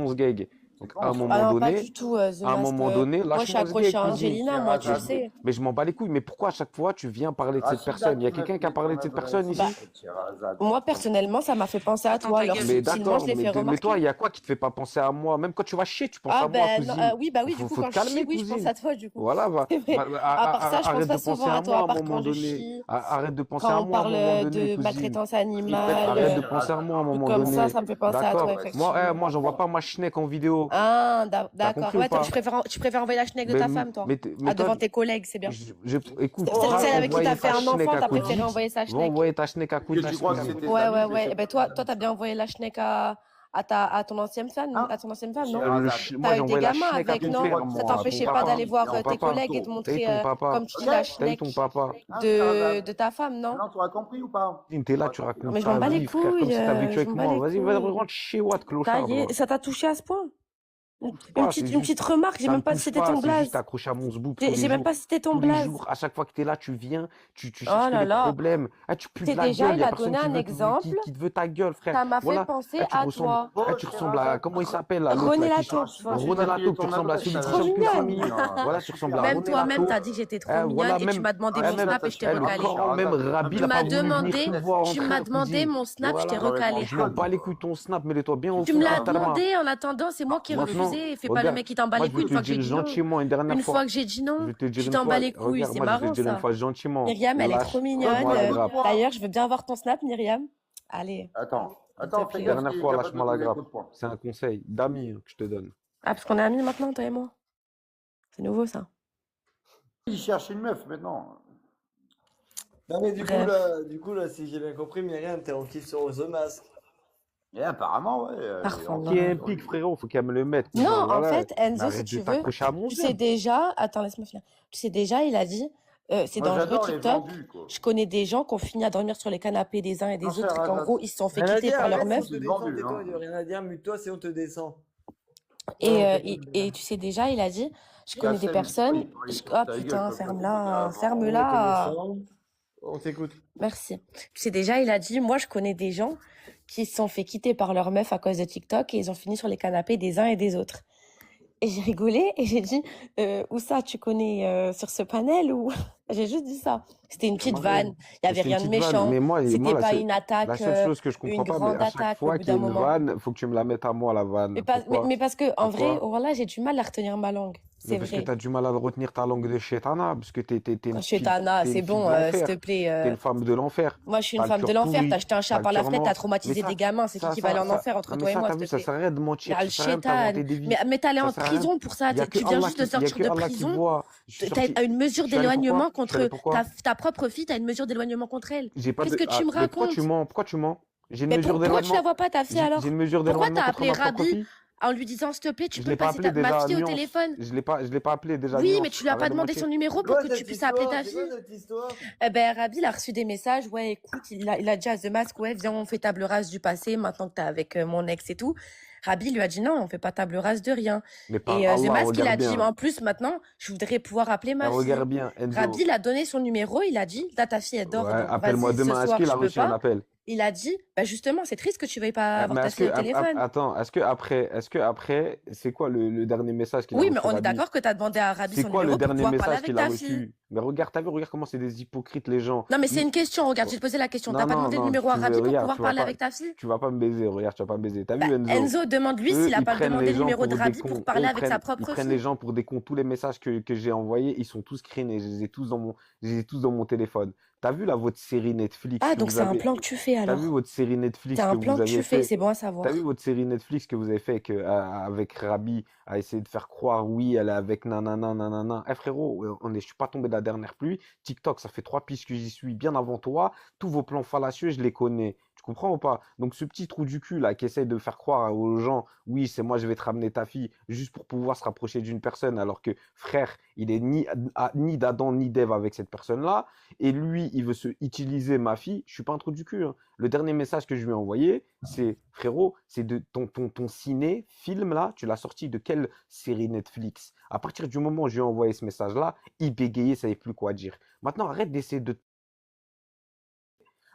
lâche-moi ce gag. Donc, à un Ah moment non, pas donné, du tout, The à un Mask. moment donné, Moi, je suis lâche-moi ce accrochée gag, à cousine. Angelina, moi, tu le sais. Mais je m'en bats les couilles. Mais pourquoi à chaque fois tu viens parler de cette Rachida personne? Il y a qui me quelqu'un qui a fait ton parlé de cette personne Bah, ici? adresse, Sherazade. moi, personnellement, ça m'a fait penser à Attends, toi. ta Alors, gueule. Mais moi, je d'accord, l'ai fait mais toi, il remarquer. y a quoi qui te fait pas penser à moi? Même quand tu vas chier, tu penses Ah à moi, ben, non, cousine. oui, bah oui, du coup, Faut quand te je chie, calmer, oui, je pense cousine. à toi, du coup. Voilà, C'est vrai. À part ça, je pense arrête pas de penser souvent à à toi, moi à à un part moment quand je donné. chie, Arrête de penser à quand on moi à un parle moment donné, de cousine. maltraitance Il préfère animale, Arrête de penser à moi à un trucs moment comme ça donné. me fait penser à toi, D'accord? effectivement. Moi, j'envoie pas ma schneck en vidéo. Ah, T'as d'accord. compris ou Ouais, pas? tu préfères envoyer la schneck de ta femme, toi. Mais Ah, toi, devant tes collègues, c'est bien. écoute, Celle, va celle avec qui t'as envoyer fait ta un schneck enfant, à t'as préféré Codix. envoyer sa Va schneck. envoyer ta schneck à que Codix, tu crois que frérot. c'était Ouais, Samy, ouais, mais ouais. c'est Eh ben, toi, t'as bien envoyé la schneck à ton ancienne femme, Hein non? Sherazade. Moi, T'as j'ai eu des envoyé la gamins schneck à avec, ton non? père, Ça moi, à ton t'empêchait pas papa. d'aller voir Non, tes Papa. collègues et de T'as eu montrer, ton papa. comme tu dis, Ok? la T'as eu ton schneck papa. Hein, Sherazade? de ta femme, non? Maintenant, tu as compris ou pas? T'es là, Tu as tu compris. racontes Mais je m'en ta bats les vie, frère, comme couilles, si t'as vécu je avec m'en bats moi. les Vas-y, couilles. rentre chez Watt, Ça clochard, y va. est, ça t'a touché à ce point? Touche pas, c'est Une juste. petite remarque, j'ai Ça me même pas touche cité pas, ton c'est juste blaze. accroché à mon zboob tous les J'ai même jours. pas cité ton Tous les blaze. jours, à chaque fois que t'es là, tu viens, tu cherches Oh que là des là. problèmes. Ah, tu pues de C'est la déjà, gueule, il y a a personne donné un exemple. qui te veut ta gueule, frère. Ça m'a fait Voilà. penser Ah, tu à ressembles, toi. Bon, tu ressembles à, Sherazade, comment il s'appelle, là, l'autre, René là, Latour. René Latour, tu ressembles à celui T'es qui trop chante que c'est mignonne. mignon. Voilà, tu ressembles à Même René toi-même, Latour. t'as dit que j'étais trop Voilà, mignonne et tu même, m'as demandé Ah, mon mais là, snap ça et je t'ai suffit. le recalé. corps, même Rabi, Tu il a m'as pas voulu venir demandé, te voir tu entrer, m'as demandé cousine. mon snap, je t'ai Voilà. Avec mon recalé. Je m'en crâne, bats les quoi. couilles ton snap, mets-toi bien au Tu fond, me l'as totalement. demandé, en attendant, c'est moi qui ai Maintenant, refusé. Fais pas le regarde, mec qui t'en bat moi les je vais couilles une te fois le que j'ai dire dit non. gentiment une dernière Une fois. fois que j'ai dit Je non, vais te dire tu une t'en bats fois, les couilles. regarde, C'est moi je vais te marrant, dire une ça. fois gentiment. Myriam, elle est trop mignonne. Lâche-moi la grappe. D'ailleurs, je veux bien avoir ton snap, Myriam. Allez, Attends, s'il te attends, fais plaît. gaffe Dernière qu'il est fois, capable de lâche-moi la donner des grappe. coups de poing. C'est un conseil d'amis que je te donne. Ah, parce qu'on est amis maintenant, toi et moi. C'est nouveau, ça. Il cherche une meuf maintenant. Non mais Bref. du coup là, si j'ai bien compris, Myriam, t'es en kiff sur The Mask. Et apparemment, ouais. Parfois, Qui est un voilà. pic, frérot, faut qu'elle me le mette. Non, en Voilà. fait, Mais Enzo, si arrête tu de veux, t'accrocher à mon tu sais job. déjà, attends, laisse-moi finir. Tu sais déjà, il a dit, c'est Moi, dangereux j'adore les TikTok. vendus, quoi. Je connais des gens qui ont fini à dormir sur les canapés des uns et des Non, autres et qu'en Sherazade. gros, ils se sont fait Rien à quitter dire, par leur arrête, meuf. si on te C'est descend, vendu, tais-toi, hein. il y a rien à dire, mute-toi si on te descend. Et tu sais déjà, il a dit, je connais des personnes. Ah putain, ferme-la, On te ferme-la. descend. On t'écoute. Merci. Tu sais déjà, il a dit, moi, je connais des gens qui se sont fait quitter par leur meuf à cause de TikTok et ils ont fini sur les canapés des uns et des autres. Et j'ai rigolé et j'ai dit, où ça, tu connais sur ce panel ou j'ai juste dit ça. C'était une petite vanne. Il y avait C'était une rien de petite vanne. méchant. Mais moi, C'était la pas seule, une la attaque, seule chose que je une comprends pas, mais grande à chaque attaque au fois bout qu'il y a d'un une moment. vanne, faut que tu me la mettes à moi, la vanne. Pourquoi? Mais parce que en vrai, Pourquoi? voilà, j'ai du mal à retenir ma langue. Mais C'est parce que vrai. t'as du mal à retenir ta langue de chétana, parce que t'es une fille, Chetana, t'es c'est une fille bon, de s'il te l'enfer. plaît. T'es une femme de l'enfer. Moi, je suis une T'as le femme de cœur l'enfer. pourri, T'as jeté un chat t'as le par la cœur fenêtre, t'as noir. traumatisé Mais des gamins. C'est qui va aller en enfer entre non, mais toi et ça, moi, t'as s'il vu, te ça plaît? sert à rien de Mais mentir, ça sert à rien de Al-Shaitan. t'inventer des vies. Mais t'es allé Ça en sert à rien. prison pour ça. Il y a que Tu viens Allah juste de qui, il y a sortir que de Allah qui prison. voit. Je suis T'as sorti. une mesure Je suis allé d'éloignement pourquoi? Je suis allé contre pourquoi? ta propre fille. T'as une mesure d'éloignement contre elle. J'ai pas Qu'est-ce de. que tu me Mais pourquoi racontes? tu mens? Pourquoi tu mens? J'ai une Mais mesure pourquoi tu la d'éloignement. vois pas, ta fille, J'ai alors? une mesure Pourquoi d'éloignement t'as contre appelé ma propre Rabi fille. en lui disant, s'il te plaît, tu Je peux l'ai pas passer appelé ma déjà fille au nuance. téléphone? Je l'ai pas appelé déjà Oui, nuance. mais tu lui as Arrête pas de demandé mentir. son numéro pour que tu puisses appeler ta C'est quoi fille? cette histoire? Eh ben, Rabi, il a reçu des messages. Ouais, écoute, il a dit à The Mask, ouais, viens, on fait table rase du passé, maintenant que t'es avec mon ex et tout. Rabi lui a dit non, on fait pas table rase de rien. Mais par Et The Allah, Mask, il a regarde dit, bien. en plus, maintenant, je voudrais pouvoir appeler ma fille. Regarde bien, Rabi, Enzo. il a donné son numéro, il a dit, là, ta fille, elle dort, Ouais, donc appelle-moi vas-y, ce demain. Est-ce soir, qu'il je a peux reçu un pas. appel? Il a dit, bah justement, c'est triste que tu veuilles pas avoir Mais ta est-ce fille que, au téléphone. attends, est-ce que après, c'est quoi le dernier message qu'il a Oui, mais reçu, on est Rabi? d'accord que t'as demandé à Rabi C'est son quoi le numéro pour dernier pouvoir parler message avec qu'il a ta fille. reçu? Mais regarde, t'as vu, regarde comment c'est des hypocrites, les gens. Non, mais c'est Lui, une question, regarde, je vais te poser la question. non, T'as pas non, demandé le non, numéro à tu veux, Rabi pour regarde, pouvoir parler avec ta fille? tu vas pas me baiser, regarde, tu vas pas me baiser. T'as Bah, vu, Enzo? Enzo, demande-lui Eux, s'il a ils pas prennent demandé les le gens numéro de pour des Rabi pour cons. Eux, parler ils avec sa ils propre prennent les fille. gens pour des cons. Tous les messages que j'ai envoyés, ils sont tous screenés. Je les ai tous dans mon téléphone. T'as vu, là, votre série Netflix Ah, que donc vous c'est un avez, plan que tu fais t'as vu alors. votre série Netflix C'est que un plan vous que tu avez fais, fait? c'est bon à T'as vu savoir. votre série Netflix que vous avez fait avec Rabi à essayer de faire croire, oui, elle est avec nanana, nanana. Eh frérot, je suis pas tombé de la dernière pluie. TikTok, ça fait 3 pistes que j'y suis bien avant toi. Tous vos plans fallacieux, je les connais. Tu comprends ou pas? Donc ce petit trou du cul là qui essaye de faire croire aux gens, oui, c'est moi, je vais te ramener ta fille, juste pour pouvoir se rapprocher d'une personne, alors que frère, il est ni d'Adam ni d'Ève avec cette personne-là, et lui, il veut se utiliser ma fille. Je suis pas un trou du cul, hein. Le dernier message que je lui ai envoyé, c'est frérot, c'est de ton ciné film là, tu l'as sorti de quelle série Netflix? À partir du moment où je lui ai envoyé ce message-là, il bégayait, savait plus quoi dire. Maintenant,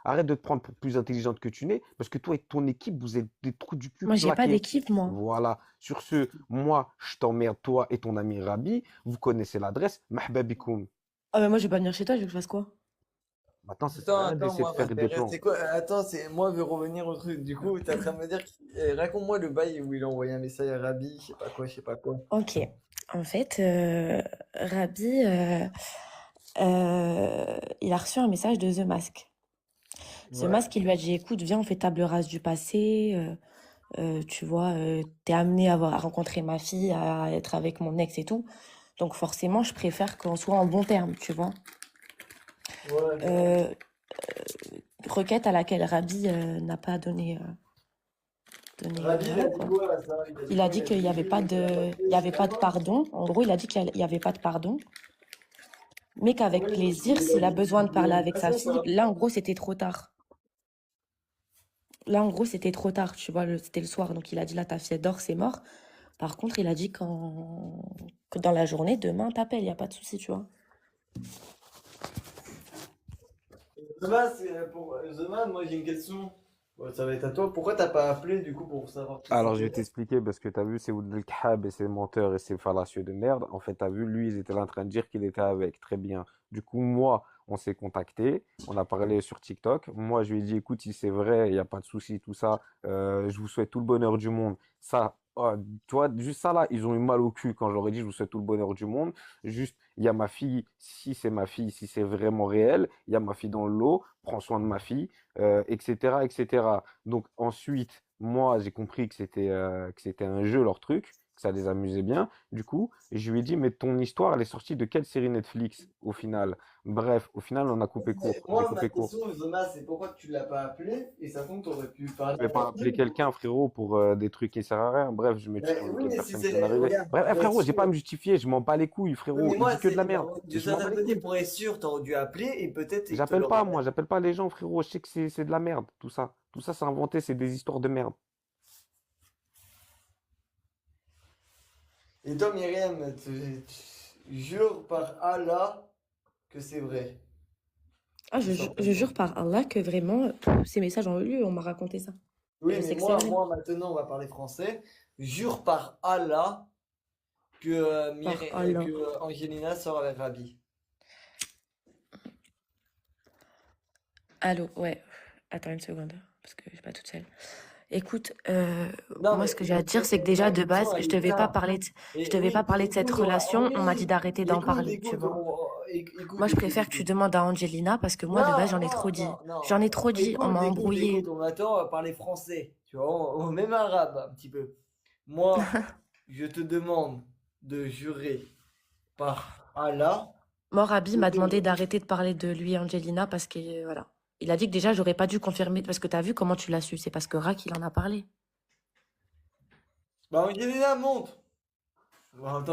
Arrête de te prendre pour plus intelligente que tu n'es, parce que toi et ton équipe, vous êtes des trous du cul Moi, j'ai pas claqués. d'équipe, moi. Voilà. Sur ce, moi, je t'emmerde, toi et ton ami Rabi. Vous connaissez l'adresse. Mahba bikoum. Ah, mais moi, je vais pas venir chez toi, je veux que je fasse quoi? Maintenant, ça sert Attends, à rien attends, d'essayer de moi, faire des m'intéresse. plans. C'est quoi? Attends, moi, je veux revenir au truc. Du coup, t'es en train de me dire, raconte-moi le bail où il a envoyé un message à Rabi, je sais pas quoi, je sais pas quoi. Ok. En fait, Rabi, il a reçu un message de The Mask. The Ouais. Mask, il lui a dit, écoute, viens, on fait table rase du passé. Tu vois, t'es amené à rencontrer ma fille, à être avec mon ex et tout. Donc forcément, je préfère qu'on soit en bon terme, tu vois. Ouais. Euh, requête à laquelle Rabi n'a pas donné, Rabi, il voilà a dit quoi. quoi à ça? Il a quoi? dit qu'il n'y avait pas de, il y avait pas de pardon. En gros, il a dit qu'il n'y avait pas de pardon, mais qu'avec Ouais, plaisir, il s'il a a dit besoin de qu'il parler voulait avec sa passer, fille. ça. Là, en gros, c'était trop tard. Là, en gros, c'était trop tard, tu vois, c'était le soir. Donc, il a dit, là, ta fille elle dort, c'est mort. Par contre, il a dit que dans la journée, demain, t'appelles, il n'y a pas de souci, tu vois. Zema, pour Zema, moi j'ai une question. Bon, ça va être à toi. Pourquoi t'as pas appelé du coup pour savoir qui Alors, je c'était? vais t'expliquer parce que tu as vu, c'est Oud El Khab et ses menteurs et ses fallacieux de merde. En fait, tu as vu, lui, ils étaient là en train de dire qu'il était avec. Très bien. Du coup, moi, on s'est contacté. On a parlé sur TikTok. Moi, je lui ai dit, écoute, si c'est vrai, il n'y a pas de souci, tout ça. Je vous souhaite tout le bonheur du monde. Ça, oh, tu vois, juste ça là, ils ont eu mal au cul quand je leur ai dit, je vous souhaite tout le bonheur du monde. Juste, il y a ma fille, si c'est ma fille, si c'est vraiment réel, il y a ma fille dans le lot, prends soin de ma fille, etc., etc. Donc, ensuite, moi, j'ai compris que c'était un jeu, leur truc, que ça les amusait bien. Du coup, je lui ai dit, mais ton histoire, elle est sortie de quelle série Netflix au final? Bref, au final, on a coupé court. J'ai Moi, ma coupé court. question, Zema, c'est pourquoi tu l'as pas appelé et ça compte, t'aurais pu parler Je vais pas avec appeler lui. quelqu'un, frérot, pour des trucs qui servent à rien. Bref, je m'excuse Oui, auprès de mais si personne qui vient c'est. d'arriver. Regarde, Bref, pour être frérot, j'ai pas à sûr. me justifier, je m'en bats les couilles, Oui, frérot. mais Il moi, dit que de la merde. je Je suis en m'en train bats de les te dire, couilles. pour être sûr, t'aurais dû appeler et peut-être il te J'appelle l'aurait pas, pas moi, dit. j'appelle pas les gens, frérot. Je sais que c'est de la merde, tout ça. Tout ça, c'est inventé, c'est des histoires de merde. Et toi, Myriam, jure par Allah que c'est vrai. Ah, C'est je certainement. jure par Allah que vraiment, ces messages ont eu lieu, on m'a raconté ça. Et Oui, je mais sais que c'est vrai. moi maintenant, on va parler français. Jure par Allah que, Par Allah. Angelina sort avec Rabi. Allô, ouais. Attends une seconde, parce que je suis pas toute seule. Écoute, Non, moi, mais ce que j'ai à te dire, c'est que déjà, ma de base, question, elle est simple. je Et devais pas oui, parler de cette écoute, relation. On m'a dit oui, d'arrêter d'en parler, tu écoute, vois. écoute, Moi, je écoute, préfère que tu écoute. demandes à Angelina, parce que moi, de base, Non, j'en ai trop non, dit. non, non. J'en ai trop dit, on m'a Écoute, embrouillé. on attend à parler français. Tu vois, même arabe un petit peu. Moi, je te demande de jurer par Allah. Moi, Rabi que m'a c'est demandé vrai. d'arrêter de parler de lui et Angelina, parce que, voilà. Il a dit que déjà, j'aurais pas dû confirmer, parce que t'as vu comment tu l'as su. C'est parce que Rak, il en a parlé. Bah, Angelina, monte. Bah,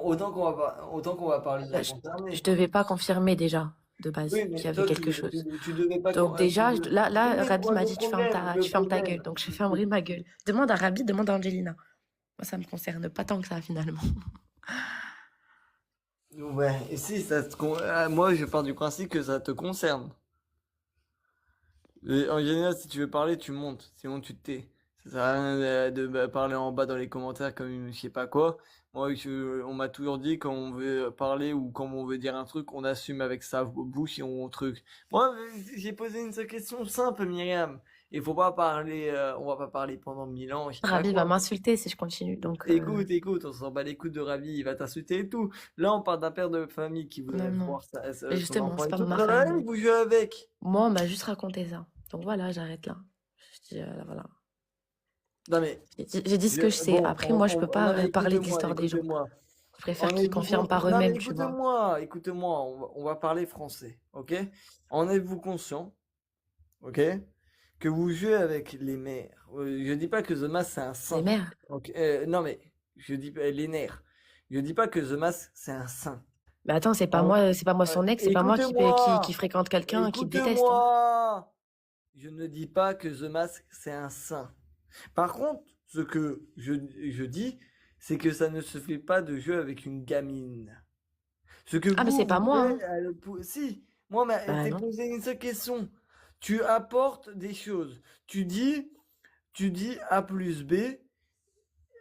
autant qu'on va parler de Là, la je concernée. devais pas confirmer déjà, de Oui, base, qu'il mais y avait toi, quelque chose. tu devais pas. Donc déjà, Oui, là, mais Rabi m'a le dit, problème, tu fermes ta gueule. Donc, je fermerai ma gueule. Demande à Rabi, demande à Angelina. Moi, ça me concerne pas tant que ça, finalement. Ouais, et si moi, je pars du principe que ça te concerne. Et en général, si tu veux parler, tu montes. Sinon, tu te tais. Ça sert à rien parler en bas dans les commentaires comme je sais pas quoi. Moi, on m'a toujours dit quand on veut parler ou quand on veut dire un truc, on assume avec sa bouche et on truc. Moi, j'ai posé une seule question simple, Myriam. Il faut pas parler, on va pas parler pendant 1000 ans, je sais pas Rabi va quoi. m'insulter si je continue. Donc, Écoute, on s'en bat les couilles de Ravi, il va t'insulter et tout. Là, on parle d'un père de famille qui non, voudrait non. voir Mais son justement, enfant c'est et pas tout. ma Travaille, famille. vous jouez avec. Moi, on m'a juste raconté ça. Donc voilà, j'arrête là. Je dis, voilà. Non mais, J'ai dit ce que je sais. bon, Après, moi, je peux non pas mais parler de écoutez-moi, l'histoire des gens. écoutez-moi. Je préfère En qu'ils êtes-vous confirment par Non mais eux-mêmes, tu vois. écoutez-moi, on va parler français, ok? En êtes-vous conscient, ok? Que vous jouez avec les mères. Je dis pas que The Mask c'est un Les saint. mères. Ok, non mais, je dis pas les nerfs. Je dis pas que The Mask c'est un saint. Mais attends, c'est pas moi son ex, c'est pas moi qui Écoutez-moi, fréquente quelqu'un qui te déteste, hein. écoutez-moi. Je ne dis pas que The Mask c'est un saint. Par contre, ce que je dis, c'est que ça ne se fait pas de jeu avec une gamine. Ce que Ah, mais c'est pas vous moi, faites, hein. si, moi, Bah t'es non. posé une seule question. Tu apportes des choses. Tu dis A plus B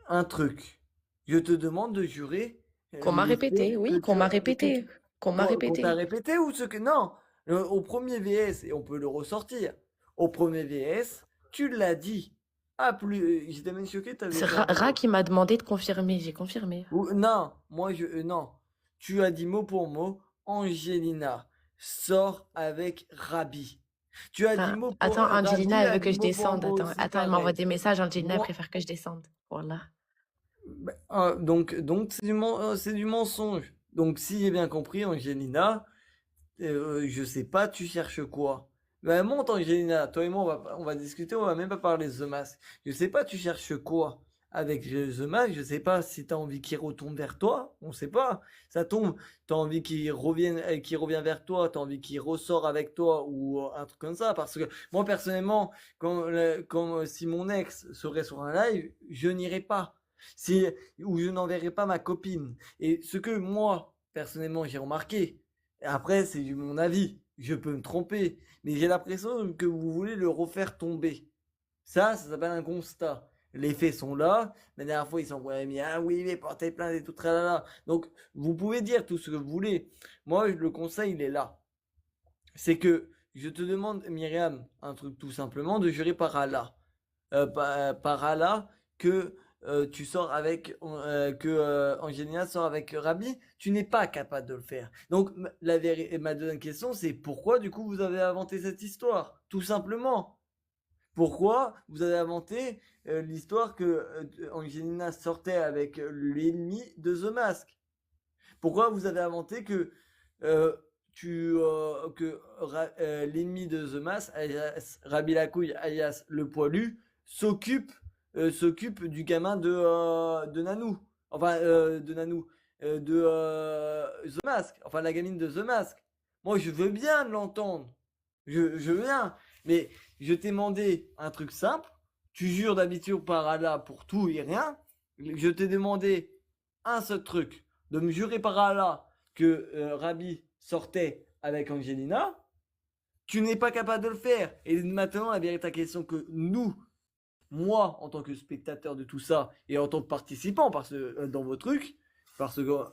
un truc. Je te demande de jurer Qu'on m'a les faits répété, oui, qu'on m'a répété. Qu'on m'a qu'on t'a répété. répété ou ce que... Non, au premier VS, et on peut le ressortir, au premier VS, tu l'as dit. A plus... J'étais même choqué, t'avais C'est dit un Ra peu... qui m'a demandé de confirmer. J'ai confirmé. Non, non. Tu as dit mot pour mot, Angelina sort avec Rabi. Tu as dit Ah, mot pour attends, Rabi Angelina, elle a veut dit que je mot pour descende. mot Attends, aussi attends, elle m'envoie pareil. des messages. Angelina, elle Moi, préfère que je descende. Voilà. donc c'est du mensonge. Donc si j'ai bien compris, Angelina, je sais pas, tu cherches quoi? Ben monte Angelina, toi et moi on va discuter, on va même pas parler de The Mask. Je sais pas, tu cherches quoi avec The Mask? Je sais pas si t'as envie qu'il retourne vers toi, on sait pas. Ça tombe, t'as envie qu'il revienne vers toi, t'as envie qu'il ressort avec toi ou un truc comme ça. Parce que moi personnellement, comme si mon ex serait sur un live, je n'irai pas. Si, ou je n'enverrai pas ma copine. Et ce que moi, personnellement, j'ai remarqué, après, c'est mon avis. Je peux me tromper. Mais j'ai l'impression que vous voulez le refaire tomber. Ça s'appelle un constat. Les faits sont là. La dernière fois, ils sont mis, ah oui, mais portez plainte et tout, tralala. Donc, vous pouvez dire tout ce que vous voulez. Moi, le conseil, il est là. C'est que je te demande, Myriam, un truc tout simplement, de jurer par Allah. Par Allah, que tu sors avec, que Angelina sort avec Rabi, tu n'es pas capable de le faire. Donc, ma deuxième question, c'est pourquoi, du coup, vous avez inventé cette histoire? Tout simplement. Pourquoi vous avez inventé l'histoire que Angelina sortait avec l'ennemi de The Mask? Pourquoi vous avez inventé que euh, l'ennemi de The Mask, alias Rabi la couille, alias le poilu, s'occupe du gamin de Nanou, enfin de Nanou, The Mask, enfin la gamine de The Mask. Moi, je veux bien l'entendre, je veux bien, mais je t'ai demandé un truc simple. Tu jures d'habitude par Allah pour tout et rien. Je t'ai demandé un seul truc, de me jurer par Allah que Rabi sortait avec Angelina. Tu n'es pas capable de le faire. Et maintenant, la vérité question que nous, moi, en tant que spectateur de tout ça, et en tant que participant dans vos trucs, parce que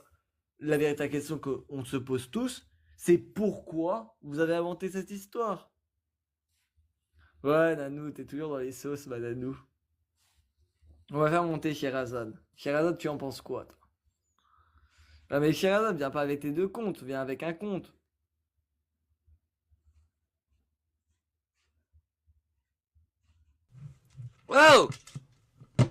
la vérité question qu'on se pose tous, c'est pourquoi vous avez inventé cette histoire. Ouais, Nanou, t'es toujours dans les sauces, ma Nanou. On va faire monter Sherazade. Sherazade, tu en penses quoi, toi? Ah, mais Sherazade, viens pas avec tes deux comptes, viens avec un compte. Wow!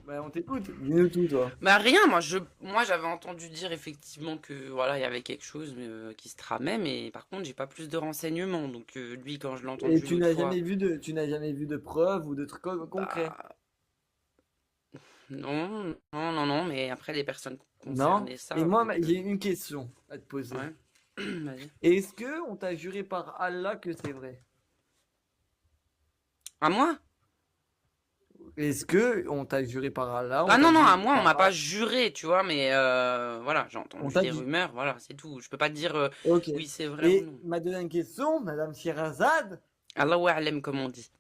Bah, on t'écoute, dis-nous tout, toi. Bah rien, moi j'avais entendu dire effectivement que voilà, il y avait quelque chose qui se tramait, mais par contre j'ai pas plus de renseignements. Donc lui, quand je l'ai Et entendu l'autre fois, tu n'as jamais vu de preuves ou de trucs concrets? bah non, non, non, non, mais après les personnes Non? concernées Et savent. moi, Donc j'ai une question à te poser. ouais, vas-y. Est-ce que on t'a juré par Allah que c'est vrai? À moi? Est-ce que on t'a juré par Allah? Ah On t'a non, non, dit à moi on par m'a pas Allah? juré, tu vois, mais voilà, j'ai On entendu t'a des dit. rumeurs, voilà, c'est tout. Je peux pas te dire Ok. oui c'est vrai ou Et non. ma deuxième question, Madame Sherazade, Allahu a'lam comme on dit.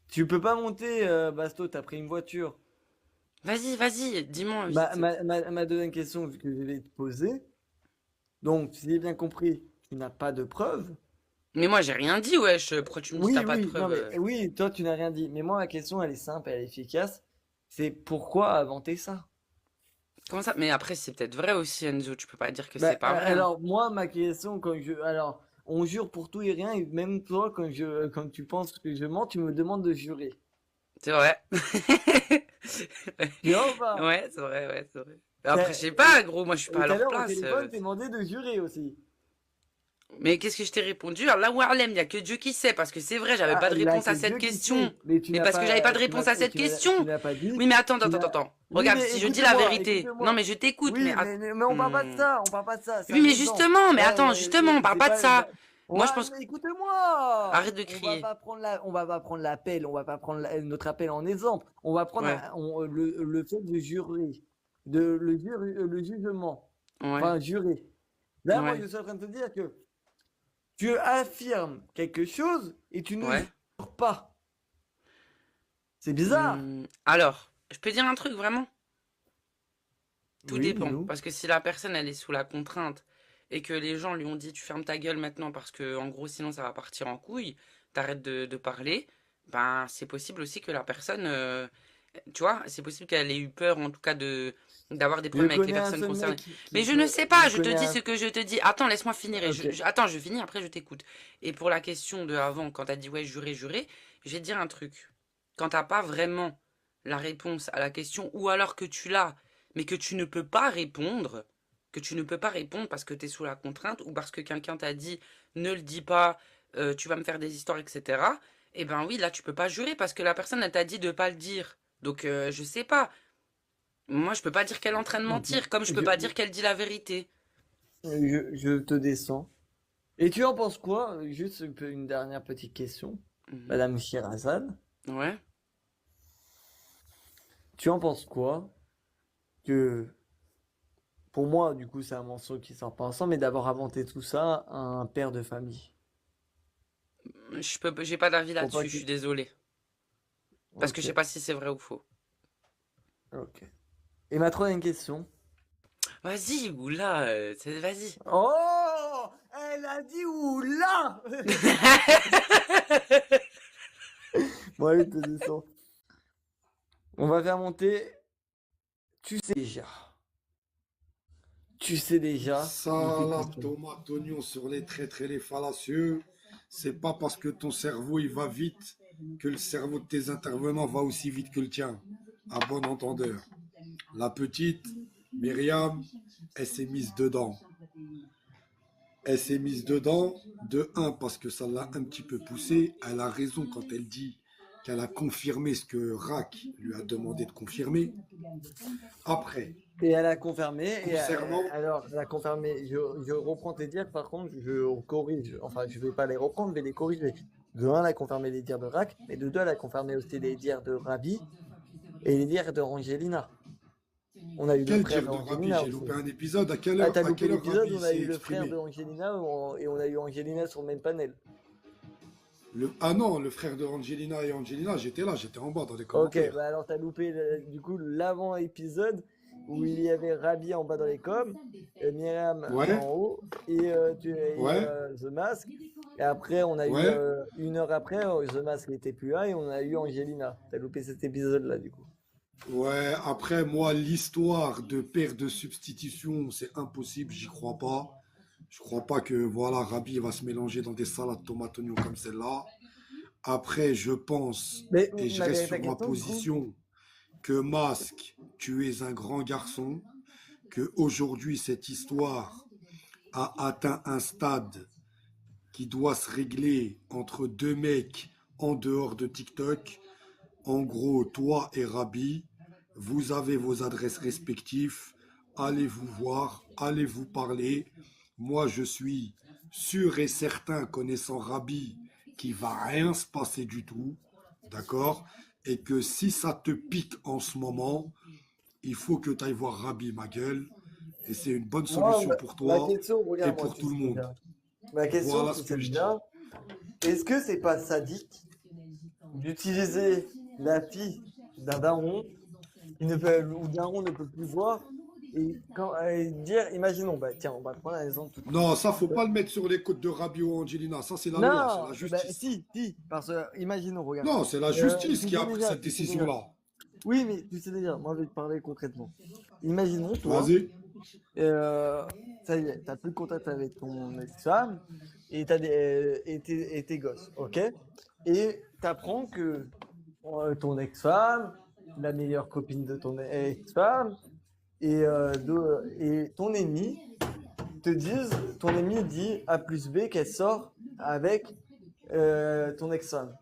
tu peux pas monter, Basto, t'as pris une voiture. Vas-y, vas-y, dis-moi Ma, vite. ma, ma, ma deuxième question que je vais te poser, donc, si j'ai bien compris, tu n'as pas de preuves. Mais moi j'ai rien dit, wesh. Pourquoi tu me dis Oui, t'as pas de oui, non, preuves? mais oui, toi, tu n'as rien dit. Mais moi, ma question, elle est simple, elle est efficace. C'est pourquoi inventer ça? Comment ça? Mais après, c'est peut-être vrai aussi, Enzo. Tu peux pas dire que Bah, c'est pas vrai, hein. alors, moi, ma question, alors, on jure pour tout et rien, et même toi, quand tu penses que je mens, tu me demandes de jurer. C'est vrai. Tu vois ou pas? Ouais, c'est vrai, ouais, c'est vrai. T'as- Après, je sais pas, gros, moi je suis Et pas à tout à leur l'heure, au place. téléphone, t'es demandé de jurer aussi. Mais qu'est-ce que je t'ai répondu? Allah Wa'alem, il y a que Dieu qui sait, parce que c'est vrai, j'avais pas de Il y a réponse à que cette Dieu qui question. sait, mais tu Mais n'as parce que j'avais pas de pas, réponse à cette tu question. n'as pas dit. Oui, mais attends, tu attends, n'as- attends. Oui, Regarde, mais si je dis la écoute-moi, vérité. écoute-moi. Non, mais je t'écoute, Oui, mais on parle pas de ça, on parle pas de ça. C'est Oui, un mais exemple. justement, mais attends, justement, on parle C'est pas de ça. bah, Moi, je pense. mais écoute-moi. Arrête de On va crier. pas prendre on va pas prendre l'appel, on va pas prendre notre appel en exemple. On va prendre Ouais, le fait de jurer, le jugement. ouais, Enfin, jurer. Là, moi, ouais. je suis en train de te dire que Tu affirmes quelque chose et tu ne Ouais. jures pas. C'est bizarre. Alors, je peux dire un truc vraiment? Tout Oui, dépend. dis-nous. Parce que si la personne, elle est sous la contrainte et que les gens lui ont dit tu fermes ta gueule maintenant parce que, en gros, sinon ça va partir en couille, t'arrêtes de parler, ben, c'est possible aussi que la personne, tu vois, c'est possible qu'elle ait eu peur, en tout cas, d'avoir des Je problèmes avec les connais un personnes seul concernées. mec Mais qui je ne sais pas, je je te connais dis un... ce que je te dis. Attends, laisse-moi finir. Ok. Attends, je finis, après je t'écoute. Et pour la question de avant, quand t'as dit ouais, juré, juré, je vais te dire un truc. Quand t'as pas vraiment la réponse à la question, ou alors que tu l'as, mais que tu ne peux pas répondre, parce que tu es sous la contrainte ou parce que quelqu'un t'a dit ne le dis pas, tu vas me faire des histoires, etc. Eh ben oui, là tu peux pas jurer parce que la personne elle t'a dit de pas le dire. Donc je sais pas. Moi je peux pas dire qu'elle est en train de Ok. mentir, comme je peux Je, pas dire qu'elle dit la vérité. je te descends. Et tu en penses quoi? Juste une dernière petite question. Mhm. Madame Shirazade, Ouais. tu en penses quoi que, pour moi, du coup, c'est un mensonge qui sort pas ensemble, mais d'avoir inventé tout ça à un père de famille? J'ai pas d'avis Pour pas là-dessus, je qu'il... suis désolé. Parce que je Ok, sais pas si c'est vrai ou faux. ok. Et ma troisième question. Vas-y, oula, vas-y. Oh! Elle a dit oula! Bon, allez, te descends. On va faire monter. Tu sais déjà. Tu sais déjà. Salade, tomate, oignon sur les traîtres et les fallacieux. C'est pas parce que ton cerveau il va vite que le cerveau de tes intervenants va aussi vite que le tien. À bon entendeur. La petite, Myriam, elle s'est mise dedans. Elle s'est mise dedans, de un, parce que ça l'a un petit peu poussée. Elle a raison quand elle dit qu'elle a confirmé ce que Rack lui a demandé de confirmer. Après, Et elle a confirmé. concernant... Alors, elle a confirmé. Je reprends tes dires, par contre, je corrige. Enfin, je vais pas les reprendre, mais les corriger. De un, elle a confirmé les dires de Rack, mais de deux, elle a confirmé aussi les dires de Rabi et les dires de Rangelina. On a eu le Quel frère dire de de Rabbi? Rangelina J'ai aussi. loupé un épisode. À quelle Ah, heure, t'as à loupé quelle heure l'épisode, Rabbi on a s'est eu le frère exprimé? de Angelina et on a eu Angelina sur le même panel. Ah non, le frère de Angelina et Angelina, j'étais là, j'étais en bas dans les Ok, commentaires. bah alors t'as loupé du coup l'avant-épisode où il y avait Rabi en bas dans les coms, Myriam Ouais, en haut et, ouais, The Mask. Et après, on a eu ouais. une heure après, The Mask n'était plus là et on a eu Angelina. T'as loupé cet épisode-là du coup. Ouais, après, moi, l'histoire de père de substitution, c'est impossible, j'y crois pas. Je crois pas que, voilà, Rabbi va se mélanger dans des salades tomates oignons comme celle-là. Après, je pense, Mais et je reste malgré ta sur ma question, du coup, position, que Masque, tu es un grand garçon, que aujourd'hui cette histoire a atteint un stade qui doit se régler entre deux mecs en dehors de TikTok. En gros, toi et Rabbi, vous avez vos adresses respectives. Allez vous voir, allez vous parler. Moi, je suis sûr et certain, connaissant Rabbi, qu'il va rien se passer du tout. D'accord? Et que si ça te pique en ce moment, il faut que tu ailles voir Rabbi, ma gueule. Et c'est une bonne moi, solution pour ma toi question, et regarde, moi, pour tu tout le sais monde. déjà. Ma question, Voilà tu ce sais que je dis. déjà, est-ce que c'est pas sadique d'utiliser la fille d'un daron qui ne peut, ou daron ne peut plus voir et dire, imaginons, bah tiens, on va prendre un exemple tout. Non, ça, faut pas le mettre sur les côtes de Rabbi ou Angelina. Ça, c'est la loi, c'est Non, la bah justice. si, parce que imaginons, regarde. Non, c'est la justice Tu qui sais a pris déjà, cette tu sais déjà. décision-là. Oui, mais tu sais déjà, moi je vais te parler concrètement. Imaginons, toi, Vas-y. ça y est, t'as plus de contact avec ton ex-femme et et tes gosses, ok? Et t'apprends que ton ex-femme, la meilleure copine de ton ex-femme et ton ami ton ami dit A plus B qu'elle sort avec ton ex-femme,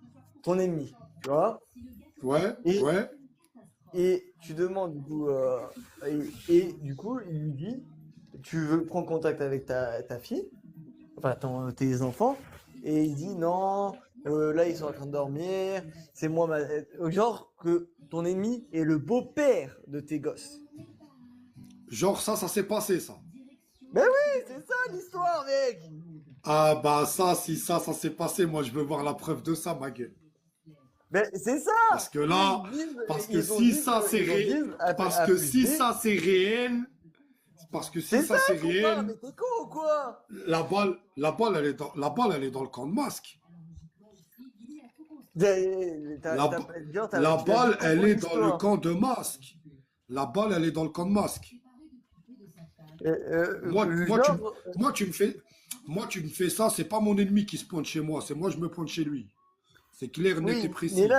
ton ami, tu vois? Ouais, Et, ouais. et tu demandes du coup, et du coup, il lui dit, tu veux prendre contact avec ta fille, enfin tes enfants, et il dit non, là ils sont en train de dormir, c'est moi, genre que ton ami est le beau-père de tes gosses. Genre, ça s'est passé, ça. Ben oui, c'est ça l'histoire, mec! Ah bah ça, si ça s'est passé, moi je veux voir la preuve de ça, ma gueule. Mais c'est ça! Parce que là, parce que Ils ont si dit ça c'est ils ont dit parce A que plus si B. ça c'est réel, parce que si C'est ça ça c'est qu'on parle, réel, mais t'es con ou quoi? la balle, elle est dans le camp de Masque. La, T'as ba- pas dire, la tu as balle, dit elle comprendre est dans le l'histoire. camp de Masque. La balle, elle est dans le camp de Masque. Moi, Genre, moi, tu me fais, moi, tu me fais ça, c'est pas mon ennemi qui se pointe chez moi, c'est moi, je me pointe chez lui. C'est clair, net et oui, mais précis. Il y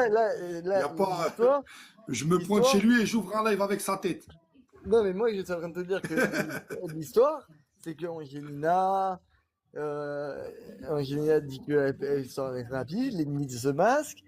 a pas, l'histoire, je me pointe chez l'histoire, lui et j'ouvre un live avec sa tête. non, mais moi, je suis en train de te dire que l'histoire, c'est que Angelina dit qu'elle sort avec Rabi, l'ennemi de The Mask.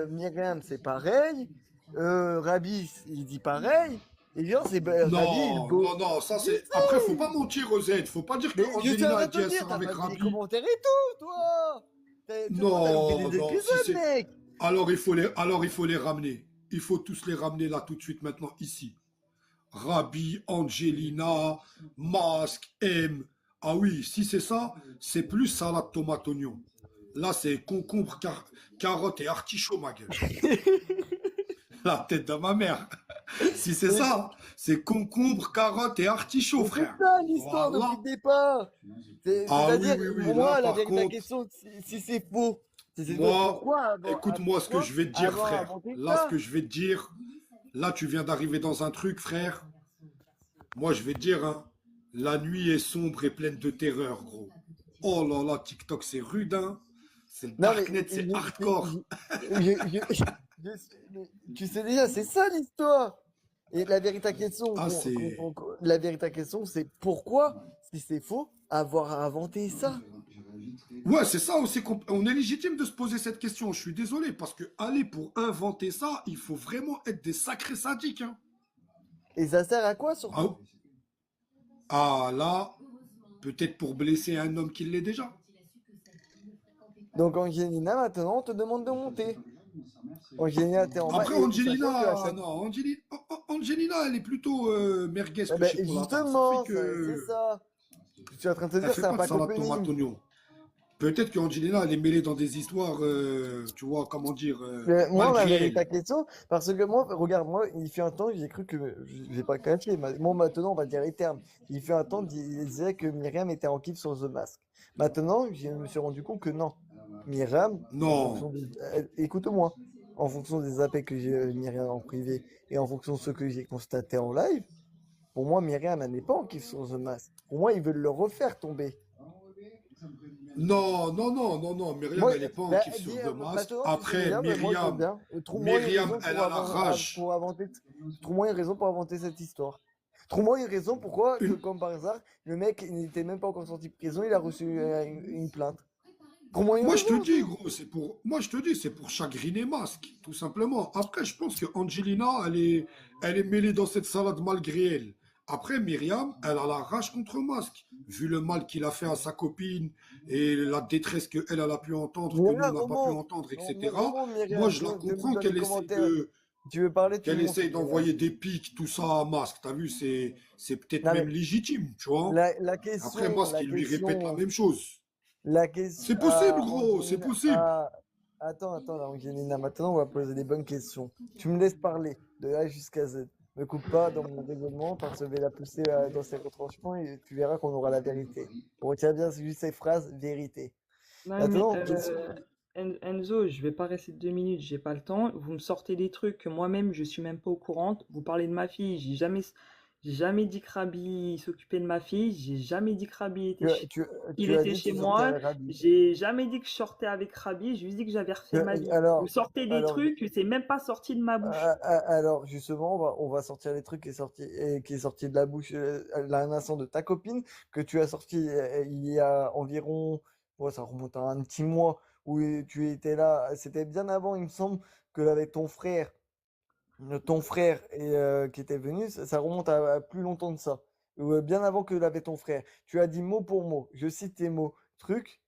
Myriam, c'est pareil. Rabi, il dit pareil. Et genre, Rabi, il Non, go. non, non, ça Je c'est. Après, faut pas mentir aux aides. Faut pas dire que Mais je suis en Angelina train a de dit te elle dire, sort t'as avec pas vu les Rabi. commentaires et tout, toi! Tout le monde a loupé Non, des non, si épisodes, c'est. mec! Alors il faut les ramener. Il faut tous les ramener là tout de suite maintenant ici. Rabi, Angelina, Masque, M. Ah oui, si c'est ça, c'est plus salade tomate oignon. Là, c'est concombre, carotte et artichaut, ma gueule. La tête de ma mère. Si c'est Mais ça, c'est concombre, carotte et artichaut, mais c'est frère. ça l'histoire depuis Voilà. le départ! Ah oui, C'est-à-dire, oui, oui. pour Là, moi, par la contre, question, si c'est faux, moi, écoute-moi ce que pourquoi je vais te dire, avoir frère. inventé Là, ce ça? que je vais te dire, là, tu viens d'arriver dans un truc, frère. Moi, je vais te dire, hein, la nuit est sombre et pleine de terreur, gros. Oh là là, TikTok, c'est rude, hein. C'est le Non, mais darknet, c'est hardcore. tu sais déjà, c'est ça l'histoire. Et la véritable question, Ah, c'est. la véritable question, c'est pourquoi, si c'est faux, avoir inventé ça? Ouais, c'est ça aussi. On est légitime de se poser cette question. Je suis désolé, parce que aller pour inventer ça, il faut vraiment être des sacrés sadiques, hein. Et ça sert à quoi Ah, surtout? ah, là, peut-être pour blesser un homme qui l'est déjà. Donc Angelina, maintenant, on te demande de monter. Angelina, t'es en bas Après, et sachant que à Angelina, chaque... non, Angelina, elle est plutôt merguez Eh que ben, chipolata. Ça justement, fait c'est que. ça. Je suis en train de te Elle dire, fait c'est un pas de pack salade tomate opening. oignon. Peut-être qu'Angelina, elle est mêlée dans des histoires, tu vois, comment dire, Moi, la malgré elle. véritable question, parce que moi, regarde, moi, il fait un temps, j'ai cru que, je vais pas cacher, moi, maintenant, on va dire les termes. Il fait un temps, il disait que Myriam était en kiff sur The Mask. Maintenant, je me suis rendu compte que non. Myriam, en fonction Non. des, écoute-moi, en fonction des appels que j'ai Myriam en privé et en fonction de ce que j'ai constaté en live, pour moi, Myriam, elle n'est pas en kiff sur The Mask. Pour moi, ils veulent le refaire tomber. Non, non, non, non, non. Myriam, Moi, elle est pas en bah, kiff sur The Mask. maintenant, si c'est Après, Myriam, moi je veux Myriam, bien. Trouve-moi une Myriam, raison elle pour a la pour rage. inventer, trouve-moi une raison pour inventer cette histoire. Trouve-moi une raison pourquoi, Une- comme par hasard, le mec il n'était même pas encore sorti de prison, il a reçu une plainte. Trouve-moi une Moi, je te raison, dis, dis. gros, moi, je te dis, c'est pour chagriner Masque, tout simplement. Après, je pense que Angelina, elle est mêlée dans cette salade malgré elle. Après, Myriam, elle a la rage contre Masque, vu le mal qu'il a fait à sa copine et la détresse qu'elle a pu entendre, que nous, on Myriam, n'a pas pu remonte. entendre, Non, etc. remonte, Moi, Myriam, je la tu me comprends donnes les commentaires. Tu veux parler, tu qu'elle montes, essaye Myriam. d'envoyer des pics, tout ça à Masque. T'as vu, c'est peut-être Non même mais, légitime, tu vois. la Après, question, Masque, il lui répète la même chose. la question, C'est possible, gros, c'est possible. Attends, là, Angelina, maintenant on va poser des bonnes questions. Tu me laisses parler de A jusqu'à Z. Me coupe pas dans mon raisonnement parce que je vais la pousser dans ses retranchements et tu verras qu'on aura la vérité. Retiens bien juste ces phrases, vérité. Non, mais Maintenant, question. Enzo, je vais pas rester 2 minutes, j'ai pas le temps. Vous me sortez des trucs que moi-même je suis même pas au courant. Vous parlez de ma fille, j'ai jamais dit que Rabi s'occupait de ma fille. J'ai jamais dit que Rabi était il Tu as était dit que chez tu sortais moi. avec Rabi. J'ai jamais dit que je sortais avec Rabi. J'ai juste dit que j'avais refait ma vie. Vous sortez des alors, trucs, c'est même pas sorti de ma bouche. alors, justement, on va sortir les trucs qui est sorti de la bouche, un instant de ta copine, que tu as sorti il y a environ, ouais, ça remonte à un petit mois, où tu étais là. C'était bien avant, il me semble, que avec ton frère qui était venu, ça remonte à plus longtemps de ça. Bien avant que l'avait ton frère. Tu as dit mot pour mot, je cite tes mots, truc,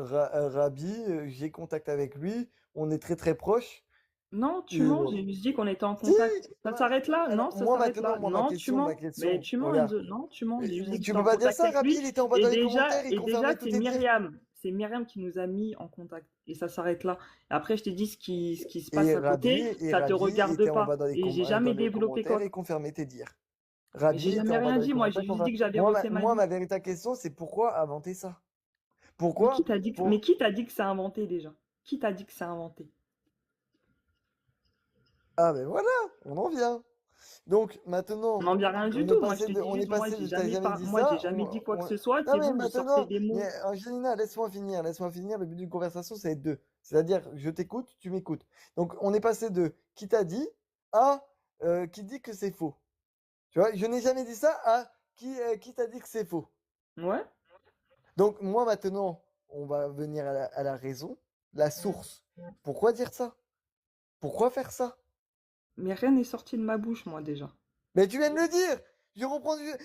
Rabi, j'ai contact avec lui, on est très très proches. Non, tu Et, mens, j'ai juste dit qu'on était en si, contact. Ça moi, s'arrête là? alors, Non, ça moi s'arrête maintenant, là. moi Non, tu ma mens. Mais question, tu mens, regarde. Enzo. Non, tu mens. J'ai juste dit que Tu j'étais peux en pas dire contact ça, avec Rabi, lui. il était en bas Et dans les déjà, commentaires, il confirmait tous c'est tes dires. Myriam. C'est Myriam qui nous a mis en contact. Et ça s'arrête là. Et après, je t'ai dit ce qui se passe Et à côté, ça te Rabi regarde était en pas. bas dans les, Et j'ai jamais dans les développé commentaires quoi. et confirmait tes dires. Mais Rabi j'ai était jamais en bas rien dans les dit. Moi, commentaires, j'ai juste dit confirmé. que j'avais voté ma Moi, vie. ma véritable question, c'est pourquoi inventer ça? Mais Pourquoi? qui t'a dit que, mais qui t'a dit que c'est inventé déjà? Qui t'a dit que c'est inventé? Ah ben voilà, on en vient. Donc On maintenant, n'en dit rien du on est tout. Moi, je passé te de, dis on est juste, moi, passé j'ai de, t'as jamais, jamais dit moi, j'ai ça. jamais dit quoi que ce Non soit. C'est mais vous, vous sortez maintenant, des mots. mais Angelina, laisse-moi finir. Le but d'une conversation, c'est être deux. C'est-à-dire, je t'écoute, tu m'écoutes. Donc on est passé de qui t'a dit à qui dit que c'est faux. Tu vois, je n'ai jamais dit ça à qui t'a dit que c'est faux. Ouais. Donc moi maintenant, on va venir à la raison, la source. Pourquoi dire ça? Pourquoi faire ça? Mais rien n'est sorti de ma bouche, moi, déjà. Mais tu viens de le dire!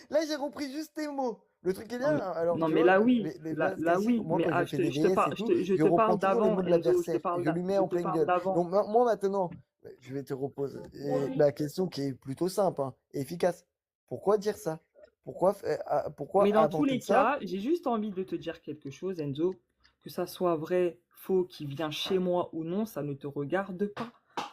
Là, j'ai repris juste tes mots. Le truc est Non, bien, mais, alors non, tu mais vois, là, oui. mais Là, parce là, qu'ainsi, oui. moi, Mais quand je fais des je te VS parle, et tout, je je te parle reprends toujours les d'avant, mots de Enzo. Je te l'adversaire parle et je lui mets en je te pleine parle gueule. d'avant. Donc, moi, maintenant, je vais te reposer la question qui est plutôt simple, hein, et efficace. Pourquoi dire ça? Pourquoi Mais dans tous inventer les ça? cas, j'ai juste envie de te dire quelque chose, Enzo. Que ça soit vrai, faux, qui vient chez moi ou non, ça ne te regarde pas.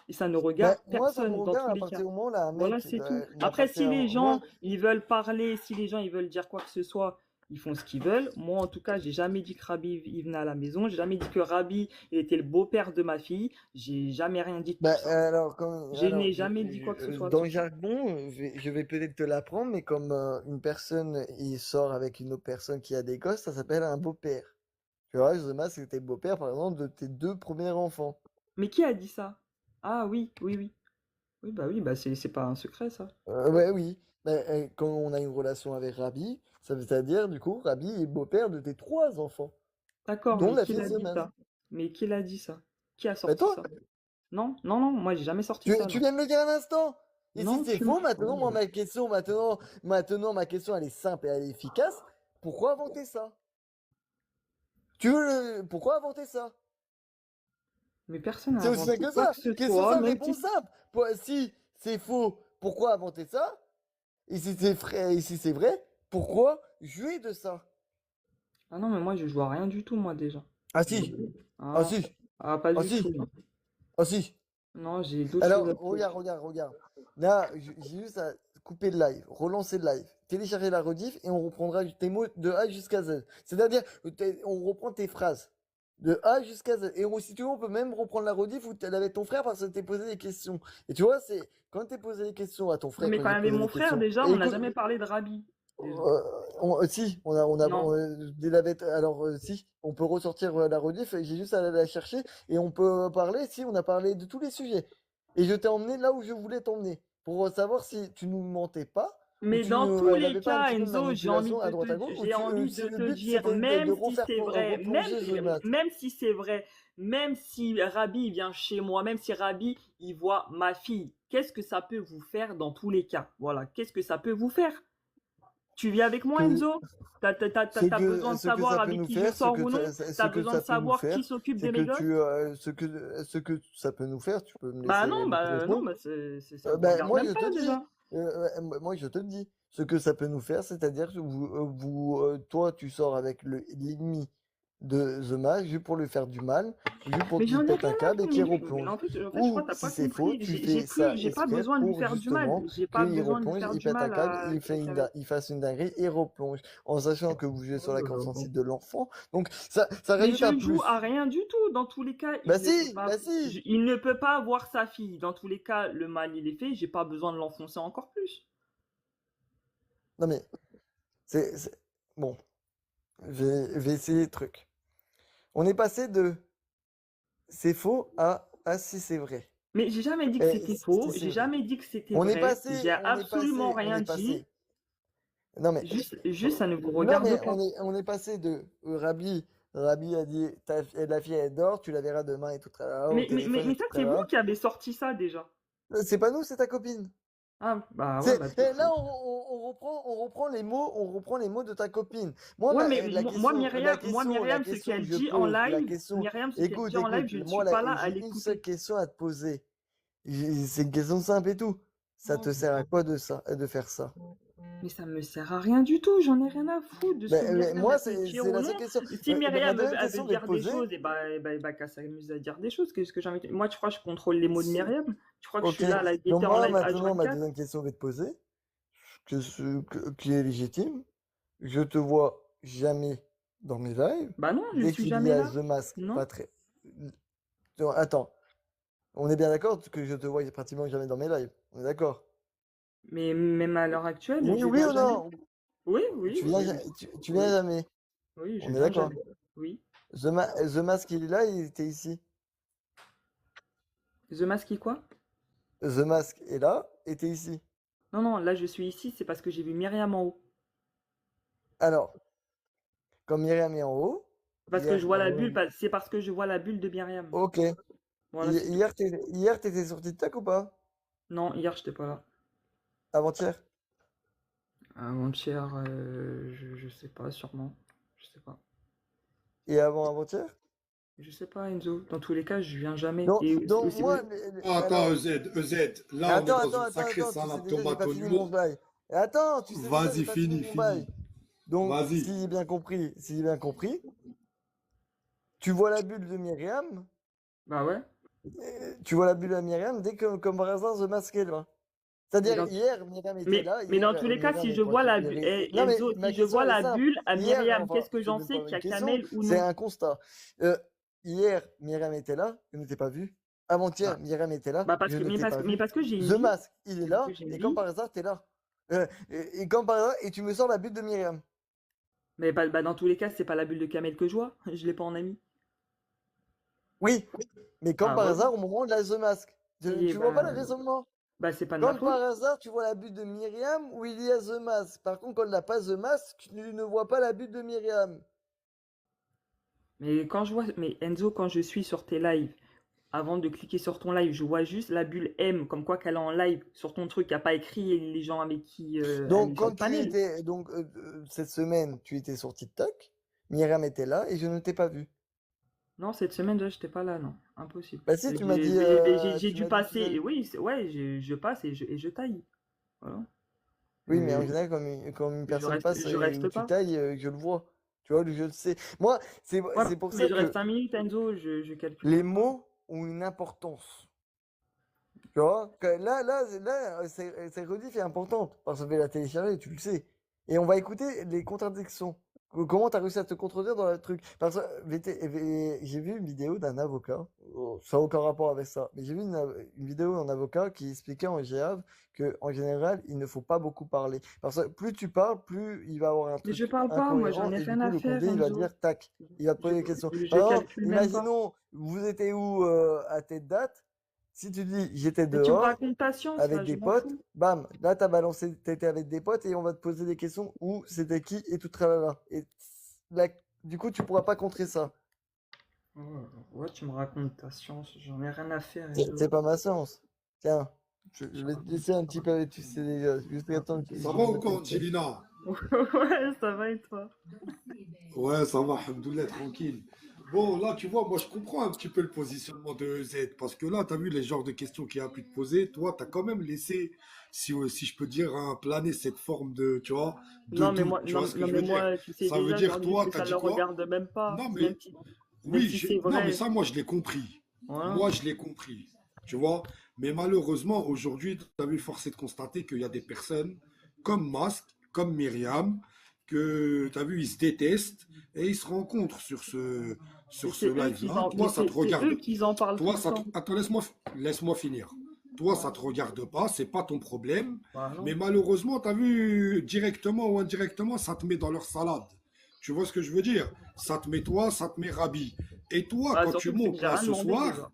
Et ça ne Ben, regarde moi, ça me personne dans regarde tous à les partir cas. du moment où là, un Voilà, mec c'est tout. Après, m'appartient. si les Moi, gens, ils veulent parler, si les gens, ils veulent dire quoi que ce soit, ils font ce qu'ils veulent. Moi, en tout cas, j'ai jamais dit que Rabi, il venait à la maison. J'ai jamais dit que Rabi, il était le beau-père de ma fille. J'ai jamais rien dit de tout ben, ça. alors, Je n'ai jamais dit quoi que ce soit dans sur le ça. jargon, je vais peut-être te l'apprendre, mais comme une personne, il sort avec une autre personne qui a des gosses, ça s'appelle un beau-père. Tu vois, Zema, c'était le beau-père, par exemple, de tes deux premiers enfants. Mais qui a dit ça? Ah oui, oui, oui. Oui, bah c'est pas un secret, ça. Ouais, oui. Ben, quand on a une relation avec Rabi, ça veut dire, du coup, Rabi est beau-père de tes trois enfants, D'accord, dont mais la qui fille l'a dit Zema. ça? Mais qui l'a dit ça? Qui a Ben, sorti toi, ça? Non, non, non, moi j'ai jamais sorti ça, tu non. viens de me le dire un instant. Et Non, si c'est tu faux, me... maintenant, moi, maintenant, ma question, elle est simple et elle est efficace. Pourquoi inventer ça? Pourquoi inventer ça? Mais personne n'a C'est aussi inventé simple que quoi ça. que ce Question soit, simple, même réponse si... simple. Si c'est faux, pourquoi inventer ça? Et si c'est vrai, pourquoi jouer de ça? Ah non, mais moi je joue à rien du tout, moi déjà. Ah si, ah Ah, si, ah, pas ah du si, tout, non. ah si. Non, j'ai d'autres choses à Alors, faire. regarde. Là, j'ai juste à couper le live, relancer le live, télécharger la rediff et on reprendra tes mots de A jusqu'à Z. C'est-à-dire, on reprend tes phrases de A jusqu'à Z. Et si tu veux, on peut même reprendre la rediff où t'es avec ton frère parce que t'es posé des questions. Et tu vois, c'est quand t'es posé des questions à ton frère, Mais quand quand il j'ai y avait posé mon des frère, questions. déjà, Et on n'a écoute, jamais parlé de Rabi. Déjà. si, Non. alors si, on peut ressortir la rediff, j'ai juste à la chercher et on peut parler, si, on a parlé de tous les sujets. Et je t'ai emmené là où je voulais t'emmener, pour savoir si tu nous mentais pas, ou Mais dans tous les n'avais pas un cas, petit peu de Enzo, j'ai envie manipulation à de droite à gauche, j'ai envie si de le te but dire, c'était même de si c'est vrai, replonger The Mat. même si c'est vrai, même si Rabi vient chez moi, même si Rabi il voit ma fille, qu'est-ce que ça peut vous faire dans tous les cas? Voilà, qu'est-ce que ça peut vous faire? Tu vis avec moi, Que Enzo? T'as besoin de ce que savoir ça peut avec nous qui je faire, sors ou non? ce T'as que besoin ça de peut nous savoir faire, qui s'occupe c'est de que mes gosses? ce que ça peut nous faire, tu peux me Bah laisser non, me répondre. ça me Ben, regarde même pas déjà. moi je te le dis, ce que ça peut nous faire, c'est-à-dire que toi tu sors avec l'ennemi de The Mage juste pour lui faire du mal, juste pour Mais qu'il j'en ai pète rien un à câble et qu'il foutre. Mais replonge. en fait, je crois Ou que t'as si pas c'est faux, compris. tu fais ça J'ai pas exprès besoin de lui pour faire du mal. justement J'ai pas qu'il besoin de lui replonge, faire il du pète un mal câble, à... il fasse une dinguerie et replonge, en sachant que vous jouez sur la Oh là corde là. sensible de l'enfant. Donc ça Mais rajoute un je joue plus. à rien du tout. Dans tous les cas, Bah il ne peut si, pas, bah si. il ne peut pas voir sa fille. Dans tous les cas, le mal, il est fait. J'ai pas besoin de l'enfoncer encore plus. Non mais bon, je vais essayer le truc. On est passé de c'est faux à si c'est vrai. Mais j'ai jamais dit que Et c'était si faux. c'est J'ai vrai. jamais dit que c'était On est vrai. passé, J'ai absolument rien dit. passé. Non mais Juste, ça ne vous non regarde mais pas. on est passé de Rabi a dit la fille elle dort, tu la verras demain et tout au téléphone et Mais tout ça, c'est vous qui avez sorti ça déjà. C'est pas nous, c'est ta copine. Ah, bah ouais, bah, Là on reprend les mots de ta copine. Moi ouais, la, mais la question, Myriam, ce qu'elle dit en live, Myriam, ce qu'elle écoute, dit en live, je ne suis moi pas là à j'ai une seule l'écouter. question à te poser. C'est une question simple et tout. Ça te sert à quoi de faire ça? Mais ça me sert à rien du tout, j'en ai rien à foutre de ce que Mais Myriam moi, elle peut c'est dire c'est ou la non. seule question. Si Ma Myriam dernière elle veut question que je vais dire te des poser. choses, qu'elle s'amuse à dire des choses. Qu'est-ce que j'ai envie de... Moi, tu crois que je contrôle les mots de Myriam? Tu crois que je Ok. suis là, la Donc guetter en moi, live maintenant, ma H24? deuxième question que je vais te poser, qui est légitime. Je te vois jamais dans mes lives. Bah non, je Dès suis qu'il y jamais a là. The Mask, Non. pas très. Attends, on est bien d'accord que je te vois pratiquement jamais dans mes lives. On est d'accord? Mais même à l'heure actuelle, Oui, je oui viens ou jamais. non? Oui, oui, Tu viens, oui, tu viens oui, jamais. oui, je On est viens d'accord? jamais. Oui. The Mask, il est là, il était ici. The Mask quoi? The Mask est là, était ici. Non, non, là je suis ici, c'est parce que j'ai vu Myriam en haut. Alors, comme Myriam est en haut. Parce que hier, je vois la bulle, c'est parce que je vois la bulle de Myriam. Ok. Voilà, c'est tout. Hier, t'étais sur TikTok ou pas? Non, hier, j'étais pas là. Avant-hier? Avant-hier, je sais pas, sûrement. Je sais pas. Et avant-hier? Je sais pas, Enzo. Dans tous les cas, je viens jamais. Donc, Et donc c'est moi. Attends, Alors, EZ, là, on est attends, dans une attends, sacrée attends, tu sais salade déjà, j'ai tomate pas au fini limon. mon bail. Attends, tu sais déjà, j'ai Vas-y, pas fini fini, mon bail. fini. Donc, Vas-y. si j'ai bien compris, tu vois la bulle de Myriam. Bah ouais. Tu vois la bulle de Myriam dès que, comme par hasard, The Mask est là. C'est-à-dire, hier, Myriam était là. Mais Hier, dans tous les cas, Myriam si est je vois la bulle, récupérée. Non, mais Enzo, ma si je question, vois elle est la simple. bulle à Hier, Myriam, enfin, qu'est-ce que c'est j'en même sais pas qu'il y une a question, Kamel ou c'est non? un constat. Hier, Myriam était là, je n'étais pas vu. Avant-hier, Myriam était là, Bah parce je que, ne t'ai pas mais vu. parce que j'ai une The vie. Mask, il est là, Parce que j'ai une et comme vie. par hasard, t'es là. Et comme par hasard, et tu me sors la bulle de Myriam. Mais bah, dans tous les cas, c'est pas la bulle de Kamel que je vois. Je l'ai pas en ami. Oui, mais comme Ah, par ouais. hasard, au moment de la The Mask. Oui, Tu vois pas bah, le raisonnement? bah c'est pas de ma Comme faute. par hasard, tu vois la bulle de Myriam où il y a The Mask. Par contre, quand il n'a pas The Mask, tu ne vois pas la bulle de Myriam. Mais quand je vois, mais Enzo, quand je suis sur tes lives, avant de cliquer sur ton live, je vois juste la bulle M, comme quoi qu'elle est en live sur ton truc, il n'y a pas écrit les gens avec qui elle Donc, est sur quand le tu panel. étais, donc, cette semaine, tu étais sur TikTok, Myriam était là et je ne t'ai pas vu. Non, cette semaine, je n'étais pas là, non. Impossible. Bah si, tu m'as dit, J'ai tu dû m'as dit passer, que tu et oui, ouais, je passe et je taille. Voilà. Oui, mais en Et général, comme une personne passe je et reste où tu pas. tailles, je le vois. Tu vois, je le sais. Moi, c'est Voilà. pour Mais ça je reste que 5 minutes, Enzo, je calcule les même pas. mots ont une importance. Tu vois, cette rediff est importante parce que je vais la télécharger, tu le sais. Et on va écouter les contradictions. Comment tu as réussi à te contredire dans le truc? Parce que j'ai vu une vidéo d'un avocat, ça n'a aucun rapport avec ça, mais j'ai vu une vidéo d'un avocat qui expliquait en GAV que en général, il ne faut pas beaucoup parler. Parce que plus tu parles, plus il va avoir un Mais je truc parle pas, moi, j'en incohérent ai et du rien coup, à le faire, condé, il va Enzo. dire tac, il va te poser des questions. Je Par exemple, calcule même pas. imaginons, vous étiez où à telle date? Si tu dis j'étais Mais tu me dehors racontes ta science, avec là, je des m'en potes, fous. bam, là t'as balancé, t'étais avec des potes et on va te poser des questions où c'était qui et tout tralala. Et là, du coup, tu pourras pas contrer ça. Oh, ouais, tu me racontes ta science, j'en ai rien à faire, C'est Enzo. pas ma science. Tiens, je vais te laisser un petit peu avec tous ces dégâts. Juste attendre que Ça va ou quoi, Angelina? Ouais, ça va et toi? Ouais, ça va, alhamdoulilah, tranquille. Bon, là, tu vois, moi, je comprends un petit peu le positionnement de Z, parce que là, tu as vu les genres de questions qu'il a pu te poser. Toi, tu as quand même laissé, si je peux dire, hein, planer cette forme de, tu vois, de Non, mais doute. moi, Tu vois ce que je mais veux dire? moi, tu sais Ça veut déjà, je dire, leur dis toi, que tu as ça ne dit le quoi? regarde même pas, Non, même mais si, oui, c'est non, mais vrai. ça, moi, je l'ai compris. Voilà. Moi, je l'ai compris. Tu vois? Mais malheureusement, aujourd'hui, tu as vu, force est de constater qu'il y a des personnes comme Mask, comme Myriam, que tu as vu, ils se détestent et ils se rencontrent sur Mais ce live-là. Toi, ça te c'est eux regarde. qui en parlent tout Toi, le temps. attends, laisse-moi finir. Toi, ça te regarde pas, c'est pas ton problème. Bah non. Mais malheureusement, tu as vu, directement ou indirectement, ça te met dans leur salade. Tu vois ce que je veux dire? Ça te met toi, ça te met Rabi. Et toi, Bah, quand tu surtout que c'est que montes j'ai là rien ce demandé soir, déjà.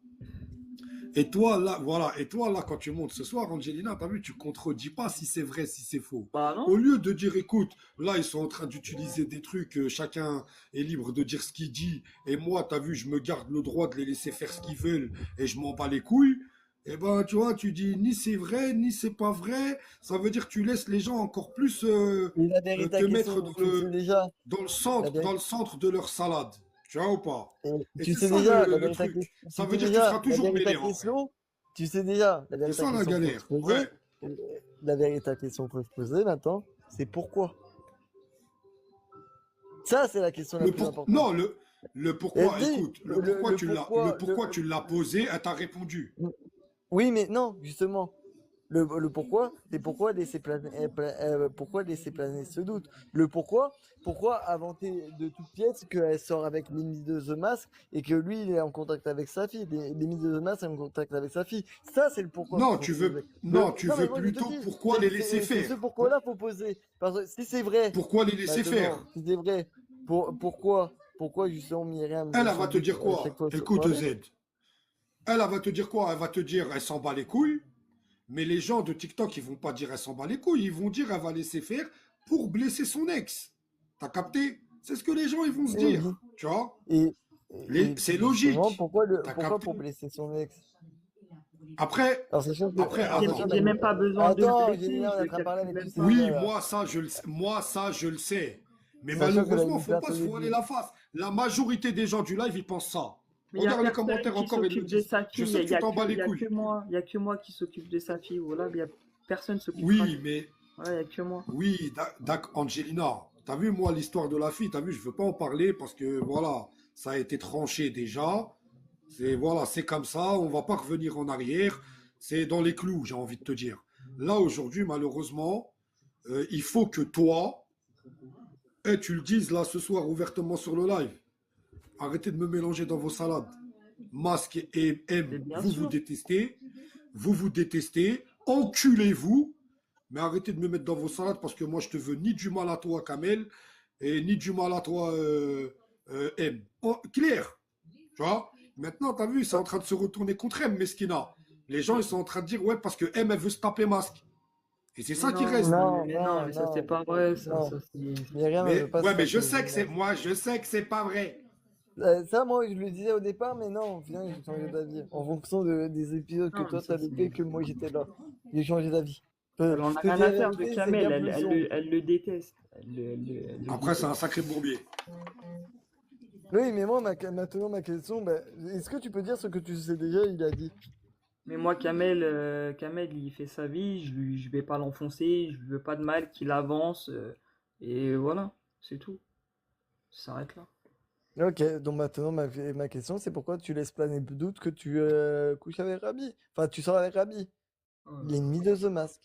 et toi là, voilà, et toi là, quand tu montes ce soir, Angelina, t'as vu, tu contredis pas si c'est vrai, si c'est faux. Bah Au non. lieu de dire, écoute, là, ils sont en train d'utiliser des trucs, chacun est libre de dire ce qu'il dit, et moi, t'as vu, je me garde le droit de les laisser faire ce qu'ils veulent, et je m'en bats les couilles. Eh ben, tu vois, tu dis ni c'est vrai, ni c'est pas vrai. Ça veut dire que tu laisses les gens encore plus Et la vérité te à mettre question, tu le sais déjà. La dans vérité, le centre de leur salade. Tu vois ou pas? et Et tu c'est sais ça déjà, la le vérité à truc. question, Ça tu veut sais dire que tu déjà, seras la toujours vérité à mêlé en vrai. question, tu sais déjà, la C'est véritable ça la question qu'il faut se galère. poser, Ouais. la véritable question qu'il faut se poser maintenant, c'est pourquoi? Ça, c'est la question la Le plus pour... importante. Non, le Elle pourquoi, dit, écoute, le pourquoi pourquoi, tu l'as posé, elle t'a répondu. oui, mais non, justement. Le pourquoi, c'est pourquoi laisser planer ce doute. Le pourquoi inventer de toutes pièces qu'elle sort avec Lemmy de The Mask et que lui, il est en contact avec sa fille. Lemmy de The Mask est en contact avec sa fille. Ça, c'est le pourquoi qu'il Non, faut tu se veux, poser. non, tu Non, mais veux moi, je te plutôt dis, pourquoi les laisser c'est ce faire. pourquoi-là qu'il faut poser. Parce que si c'est vrai, Pourquoi les laisser faire? maintenant, si c'est vrai, pourquoi justement Myriam Elle met va son te doute dire à chaque quoi? fois sur Écoute, moi-même? Z. Elle va te dire quoi? Elle va te dire, elle s'en bat les couilles. Mais les gens de TikTok, ils vont pas dire, elle s'en bat les couilles. Ils vont dire, elle va laisser faire pour blesser son ex. T'as capté? C'est ce que les gens, ils vont se Et oui. dire. Tu vois? Et C'est justement, logique. pourquoi T'as pour capté? blesser son ex? Après, Alors, sachant que, après, alors, sachant attends. J'ai même pas besoin de le attends, blesser, Gélinas, on je est en le train de parler calcule avec tous même ces pas. Oui, gars-là. moi, ça, je le sais. Mais Sachant que la malheureusement, faut Nicolas pas se te voiler dit. la face. La majorité des gens du live, ils pensent ça. Mais il y a Regarde les personne commentaires qui encore, ils le s'occupe de disent. sa Je fille, sais que il y tu a t'en bats que, les il y a couilles. que moi, il y a que moi qui s'occupe de sa fille, voilà, il y a personne s'occupera Oui, mais voilà, il y a que moi. oui, Angelina, t'as vu, moi, l'histoire de la fille, t'as vu, je veux pas en parler parce que, voilà, ça a été tranché déjà. Voilà, c'est comme ça, on va pas revenir en arrière. C'est dans les clous, j'ai envie de te dire. Là, aujourd'hui, malheureusement, il faut que toi, tu le dises là ce soir ouvertement sur le live. Arrêtez de me mélanger dans vos salades. Masque et Mais M, bien vous sûr. vous détestez, enculez-vous, mais arrêtez de me mettre dans vos salades parce que moi je te veux ni du mal à toi Kamel et ni du mal à toi M. Oh, clair, tu vois. Maintenant t'as vu, c'est en train de se retourner contre M, Meskina. Les gens ils sont en train de dire ouais parce que M elle veut se taper Masque. Et c'est ça qui reste. Non, Mais non, mais ça c'est non, pas vrai, ça, non. ça c'est... Myriam, elle veut Mais pas se ouais, mais je taper sais que c'est Gélinas. moi, je sais que c'est pas vrai. Ça, moi, je le disais au départ, mais non, au final, j'ai changé d'avis. En fonction des épisodes que Non, mais toi ça t'as loupé, c'est... que moi j'étais là. J'ai changé d'avis. Elle en Je a te rien dis à la faire de vérité, c'est Kamel, bien plus sombre. elle le déteste. Elle le Après, c'est un déteste. sacré bourbier. Oui, mais moi, maintenant, ma question, bah, est-ce que tu peux dire ce que tu sais déjà, il a dit? Mais moi, Kamel, il fait sa vie, je vais pas l'enfoncer, je veux pas de mal qu'il avance, et voilà, c'est tout. Ça s'arrête là. Ok, donc maintenant, ma question, c'est pourquoi tu laisses planer le doute que tu couches avec Rabi? Enfin, tu sors avec Rabi, Oh, l'ennemi de The Mask.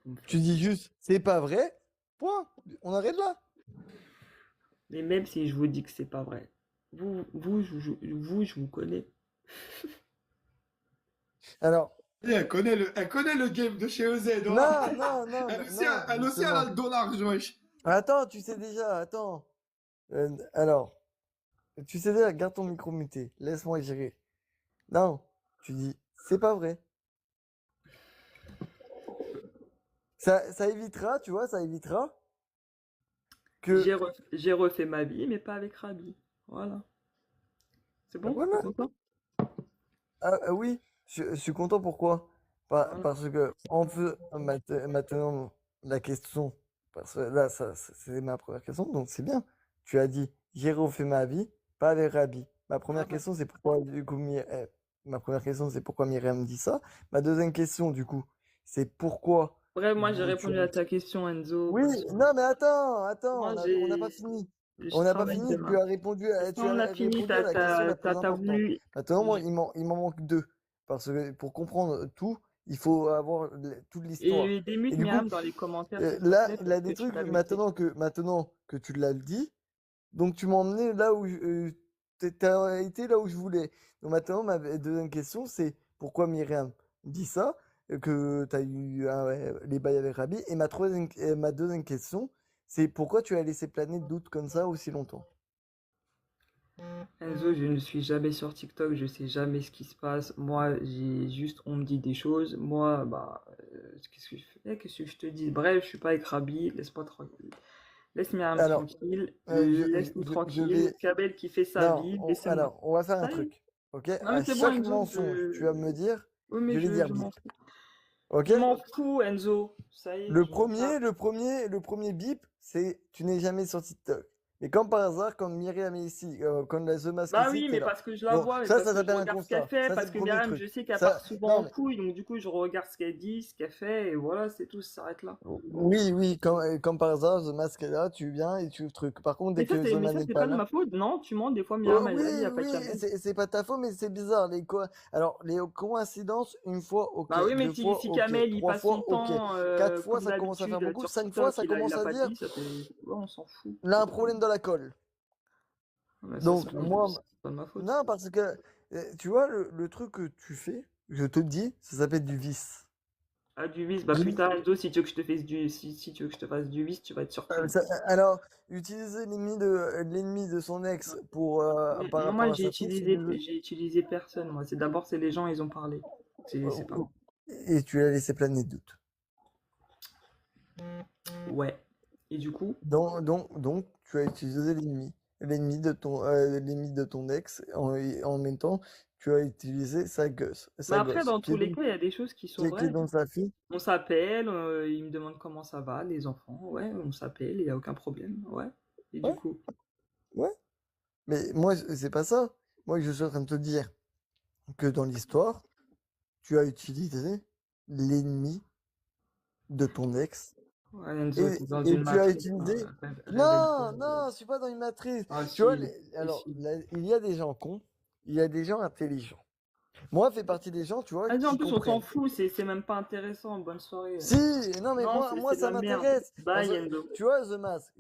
vous me Tu faites- dis juste, c'est pas vrai, point. On arrête là. Mais même si je vous dis que c'est pas vrai, je vous connais. Alors, Elle connaît le game de chez EZ. non, non, non, Elle non, aussi, elle aussi, elle a le dollar, wesh. Attends, tu sais déjà, attends. Alors, tu sais déjà, garde ton micro muté, laisse-moi gérer. Non, tu dis, c'est pas vrai. Ça évitera, tu vois, ça évitera que... J'ai refait ma vie, mais pas avec Rabi. Voilà. C'est bon? Voilà. T'es content? Oui, je suis content, pourquoi? Voilà. Parce que maintenant, la question, parce que là, c'est ma première question, donc c'est bien. Tu as dit, j'ai refait ma vie, pas avec Rabi. Ma première Voilà. question, c'est pourquoi, du coup, ma première question, c'est pourquoi Myriam dit ça. Ma deuxième question, du coup, c'est pourquoi... Bref, moi j'ai tu répondu as- à ta question, Enzo, Oui, parce que non, mais attends, moi on n'a pas fini. je On n'a pas travaille fini, tu demain. as répondu à, tu Quand on as a fini, répondu à la question la plus t'as importante. voulu. Maintenant, moi, il m'en manque deux. Parce que pour comprendre tout, il faut avoir toute l'histoire. Et démute Et du coup, Myriam dans les commentaires, s'il te là, plaît, il a parce des que tu trucs, l'as muté. maintenant que tu l'as dit, donc tu m'as emmené là où t'as été là où je voulais. Donc maintenant, ma deuxième question, c'est pourquoi Myriam dit ça, que tu as eu les bails avec Rabi. Et ma deuxième question, c'est pourquoi tu as laissé planer de doutes comme ça aussi longtemps. Enzo, je ne suis jamais sur TikTok, je sais jamais ce qui se passe. Moi, on me dit des choses. Moi, qu'est-ce que je fais? Qu'est-ce que je te dis? Bref, je suis pas avec Rabi, laisse-moi tranquille. Laisse Myriam Alors, tranquille, je laisse-nous vais... tranquille. Kabel qui fait sa Non, vie, laissez-moi. alors, on va faire un Ça y est. truc. Ok? Non, mais À c'est bon, chaque Enzo, mensonge, tu vas me dire, oui, je mais vais dire je bip. m'en fous. Ok? Je m'en fous, Enzo. Ça y est, Le je m'en tape. premier bip, c'est tu n'es jamais sur TikTok. Mais comme par hasard, quand Myriam est ici, quand la The Mask Bah ici, oui, t'es mais là. parce que je la Donc, vois, mais ça parce que je s'appelle un regarde ce qu'elle constat. fait, Ça, c'est parce le que premier Myriam, truc. je sais qu'elle Ça, part souvent non, en mais couille, donc du coup, je regarde ce qu'elle dit, ce qu'elle fait, et voilà, c'est tout, ça s'arrête là. oui, oui, comme par hasard, The Mask est là, tu viens et tu le truc. Par contre, dès que The Mais Man ça, n'est c'est pas pas de là, ma faute, non, tu mens, des fois, oh, Myriam, elle oui, a dit, il n'y a pas oui, de Kamel. c'est pas ta faute, mais c'est bizarre. Alors, les coïncidences, une fois, ok. Bah oui, mais 2 fois, si ok. Kamel, il 3 passe son fois, ok. temps, 4 fois, comme ça commence à faire d'habitude, beaucoup. sur 5 fois, TikTok, ça il commence a à pas dire, dit, ça fait... Ouais, on s'en fout. là, un problème dans la colle. Mais ça, Donc, moi, c'est pas de ma faute. non, parce que, tu vois, le truc que tu fais, je te le dis, ça s'appelle du vice. Ah, du vice, bah Du- plus tard, Enzo, si tu veux que je te fasse si tu veux que je te fasse du vice, tu vas être surpris. alors, utiliser l'ennemi de son ex pour, par Non, rapport moi, à sa fille, j'ai utilisé personne, moi. C'est les gens, ils ont parlé. C'est pas moi. et tu l'as laissé planer de doute. Ouais. Et du coup, Donc, tu as utilisé l'ennemi de ton ex, en même temps, tu as utilisé sa gosse, mais sa après, gosse, dans tous les cas, il y a des choses qui qui sont est vraies. dans sa fille. On s'appelle, ils me demandent comment ça va, les enfants. Ouais, on s'appelle, il n'y a aucun problème. Ouais. Et du Ouais, coup, ouais. Mais moi, c'est pas ça. Moi, je suis en train de te dire que dans l'histoire, tu as utilisé l'ennemi de ton ex ouais, Enzo, t'es dans une et tu as matrice. utilisé. Réveille-toi. Non, je suis pas dans une matrice. Ah, Tu vois, si, alors, si. il y a des gens cons, il y a des gens intelligents. Moi, je fais partie des gens, tu vois, Vas-y, en qui plus, on s'en comprennent. fout, c'est même pas intéressant. Bonne soirée. Si, non, mais Non, moi, c'est de ça la merde. m'intéresse. Parce Bye, que, Enzo. tu vois, The Mask,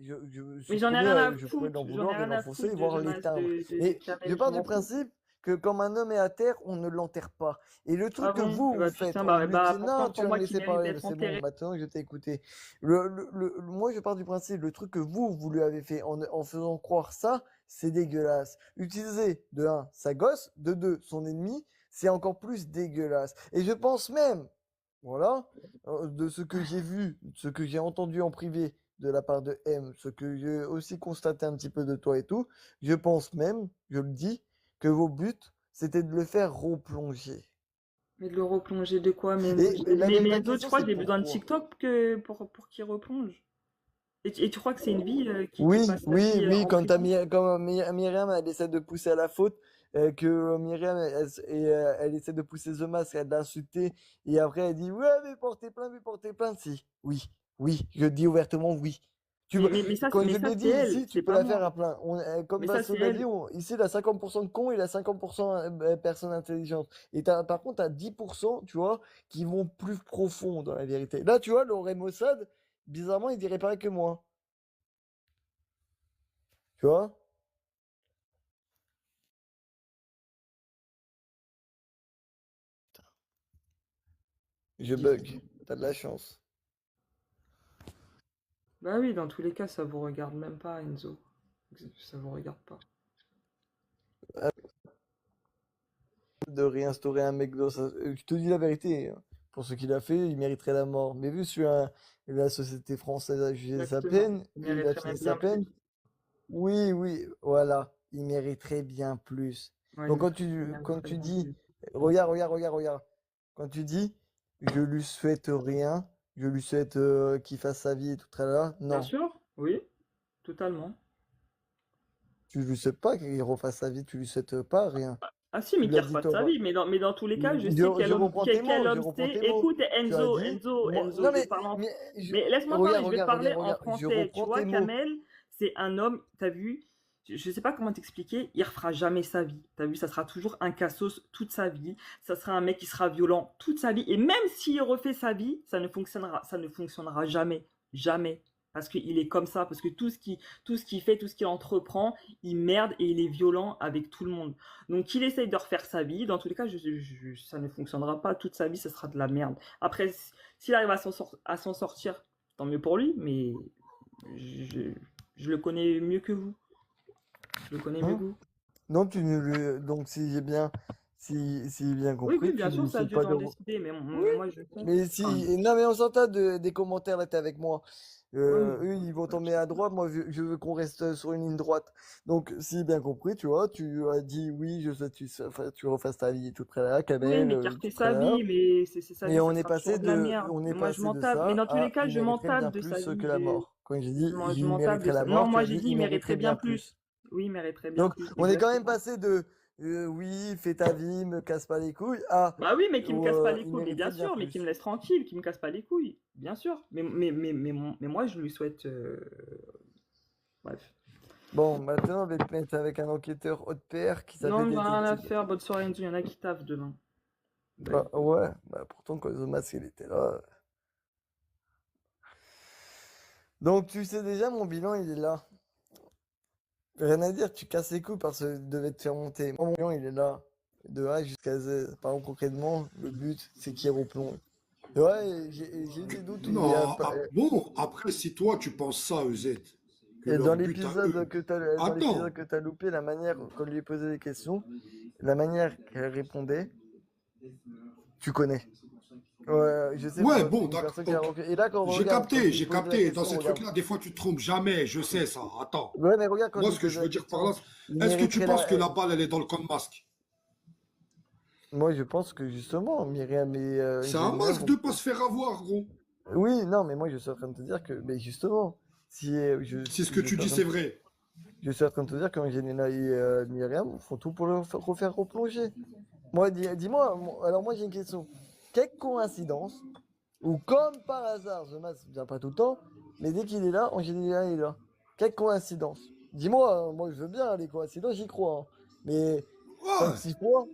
Mais j'en ai rien à je pourrais l'en foutre, j'en ai vouloir et rien à l'enfoncer et foutre de voir The Mask l'éteindre. de Mais je Kamel, je pars du m'en fous. principe que quand un homme est à terre, on ne l'enterre pas. Et le Ah truc que bon? vous Bah faites, putain, on lui dit, non, pourtant, tu pour vas me moi qui laisser mérite parler, d'être c'est bon, enterré. maintenant je t'ai écouté. Moi, je pars du principe, le truc que vous lui avez fait en faisant croire ça, c'est dégueulasse. Utiliser, de un, sa gosse, de deux, son ennemi, c'est encore plus dégueulasse. Et je pense même, voilà, de ce que j'ai vu, ce que j'ai entendu en privé de la part de M, ce que j'ai aussi constaté un petit peu de toi et tout, je pense même, je le dis, que vos buts, c'était de le faire replonger. Mais de le replonger de quoi? Mais Et la mais véritable Enzo, tu question, crois que c'est j'ai besoin de pourquoi? TikTok pour qu'il replonge? Et tu crois que c'est une vie qui Oui, passe sa oui, vie oui, en quand prison? Myriam, elle essaie de pousser à la faute, que Myriam, elle essaie de pousser The Mask à l'insulter, et après elle dit, ouais, mais portez plainte, si. Oui, oui, je dis ouvertement oui. Quand je Ça, l'ai c'est dit elle, ici, tu c'est peux pas la faire moi. à plein. Comme Mais ça, Vincent c'est l'a dit, elle. ici, il a 50% de cons, il a 50% personnes intelligentes. Et par contre, t'as 10%, tu vois, qui vont plus profond dans la vérité. Là, tu vois, Laurent Mossad, bizarrement, il dirait pareil que moi. Tu vois? Je bug. T'as de la chance. Bah oui, dans tous les cas, ça vous regarde même pas, Enzo. Ça vous regarde pas. De réinstaurer un mec dans je te dis la vérité, hein. Pour ce qu'il a fait, il mériterait la mort. Mais vu sur la société française a jugé sa Exactement. peine, Il il a mériterait fini même sa bien plus. peine. Oui, oui, voilà. Il mériterait bien plus. Ouais, il Donc quand mériterait tu bien dis, plus. regarde. Quand tu dis, je lui souhaite rien, je lui souhaite qu'il fasse sa vie et tout là, Bien non. sûr, oui, totalement. Tu lui souhaites pas qu'il refasse sa vie, tu lui souhaites pas rien. Ah si, Tu mais qui l'as dit refasse sa toi. vie. Mais dans tous les cas, je Je, sais je reprends tes quel mots, je homme reprends c'est. tes mots. Écoute, Tu as dit, Enzo, non je parle en... mais Mais laisse-moi parler, je vais te parler en je français. Tu reprends vois, tes mots. Kamel, c'est un homme, t'as vu, je sais pas comment t'expliquer, il refera jamais sa vie. T'as vu, ça sera toujours un cassos toute sa vie. Ça sera un mec qui sera violent toute sa vie. Et même s'il refait sa vie, ça ne fonctionnera jamais. Jamais. Parce qu'il est comme ça, parce que tout ce qu'il fait, tout ce qu'il entreprend, il merde et il est violent avec tout le monde. Donc qu'il essaye de refaire sa vie, dans tous les cas, ça ne fonctionnera pas. Toute sa vie, ce sera de la merde. Après, s'il arrive à s'en sortir, tant mieux pour lui, mais je le connais mieux que vous. Je le connais mieux Hein? que vous. Donc si j'ai bien, si bien Oui, compris, tu bien ne sûr, lui c'est à souhaites Dieu pas de, d'en décider, mais oui, moi, je sais. mais Enfin, non, mais on s'entend des commentaires là, t'es avec moi. ouais, mais Eux, ils vont tomber à droite, moi, je veux qu'on reste sur une ligne droite. Donc, si bien compris, tu vois, tu as dit oui, je sais, tu refasses ta vie et tout près là, oui, mais Kamel, qui tout refait près sa là. vie, mais c'est sa Et vie, ça sera toujours de la merde. on est Mais moi, je passé m'en de tape. Mais ça dans tous les à cas, il je m'en mériterait bien tape de sa plus que vie. la mort. Quand j'ai dit Je il m'en tape mériterait de ça. la Non, mort, tu moi as j'ai dit dit il il mériterait mériterait bien bien plus. plus. Oui, il mériterait bien Donc, plus, on est quand même exactement. passé de oui, fais ta vie, me casse pas les couilles, à Bah oui, mais qui me casse pas les il couilles, mais bien mériterait bien sûr, mais qui me plus. laisse tranquille, qui me casse pas les couilles, bien sûr. Mais moi, je lui souhaite. Bref. Bon, maintenant, on va te mettre avec un enquêteur haute pair qui Non, s'appelle j'en ai rien à détective. faire. Bonne soirée, Enzo. Il y en a qui taffent demain. Bye. Bah, ouais, bah, pourtant, quand The Mask, il était là. Donc, tu sais déjà, mon bilan, il est là. Rien à dire, tu casses les couilles parce que je devais te faire monter. Mon bilan, il est là. De A jusqu'à Z. Par exemple, concrètement, le but, c'est qu'il replonge. Ouais, j'ai eu des doutes. Il y a Non, pas- bon, après, si toi, tu penses ça, EZ, que Et leur but à eux... dans l'épisode Attends, que t'as loupé, la manière qu'on lui posait des questions, la manière qu'elle répondait, tu connais. Ouais, je sais ouais, pourquoi bon, une d'accord. personne qui a Et là, quand on J'ai regarde, quand capté, tu lui j'ai posais la capté. Dans question, ces regarde. trucs-là, des fois, tu te trompes jamais. Je sais ça. Attends. Ouais, mais regarde quand Moi, je ce lui que je posais la veux dire par là, question, il est-ce que tu mériterait penses que la balle, elle est dans le camp de Masque? Moi, je pense que justement, Myriam et C'est un Angelina masque vont... de pas se faire avoir, gros. Oui, non, mais moi, je suis en train de te dire que, mais justement, si Si ce que tu dis, c'est vrai. je suis en train de te dire qu'Angelina et Myriam font tout pour le refaire replonger. Moi, dis-moi, alors moi, j'ai une question. Quelle coïncidence, ou comme par hasard, The Mask vient pas tout le temps, mais dès qu'il est là, Angelina est là. Quelle coïncidence? Dis-moi, hein, moi, je veux bien les coïncidences, j'y crois, hein. Mais Ouais. 5-6 fois,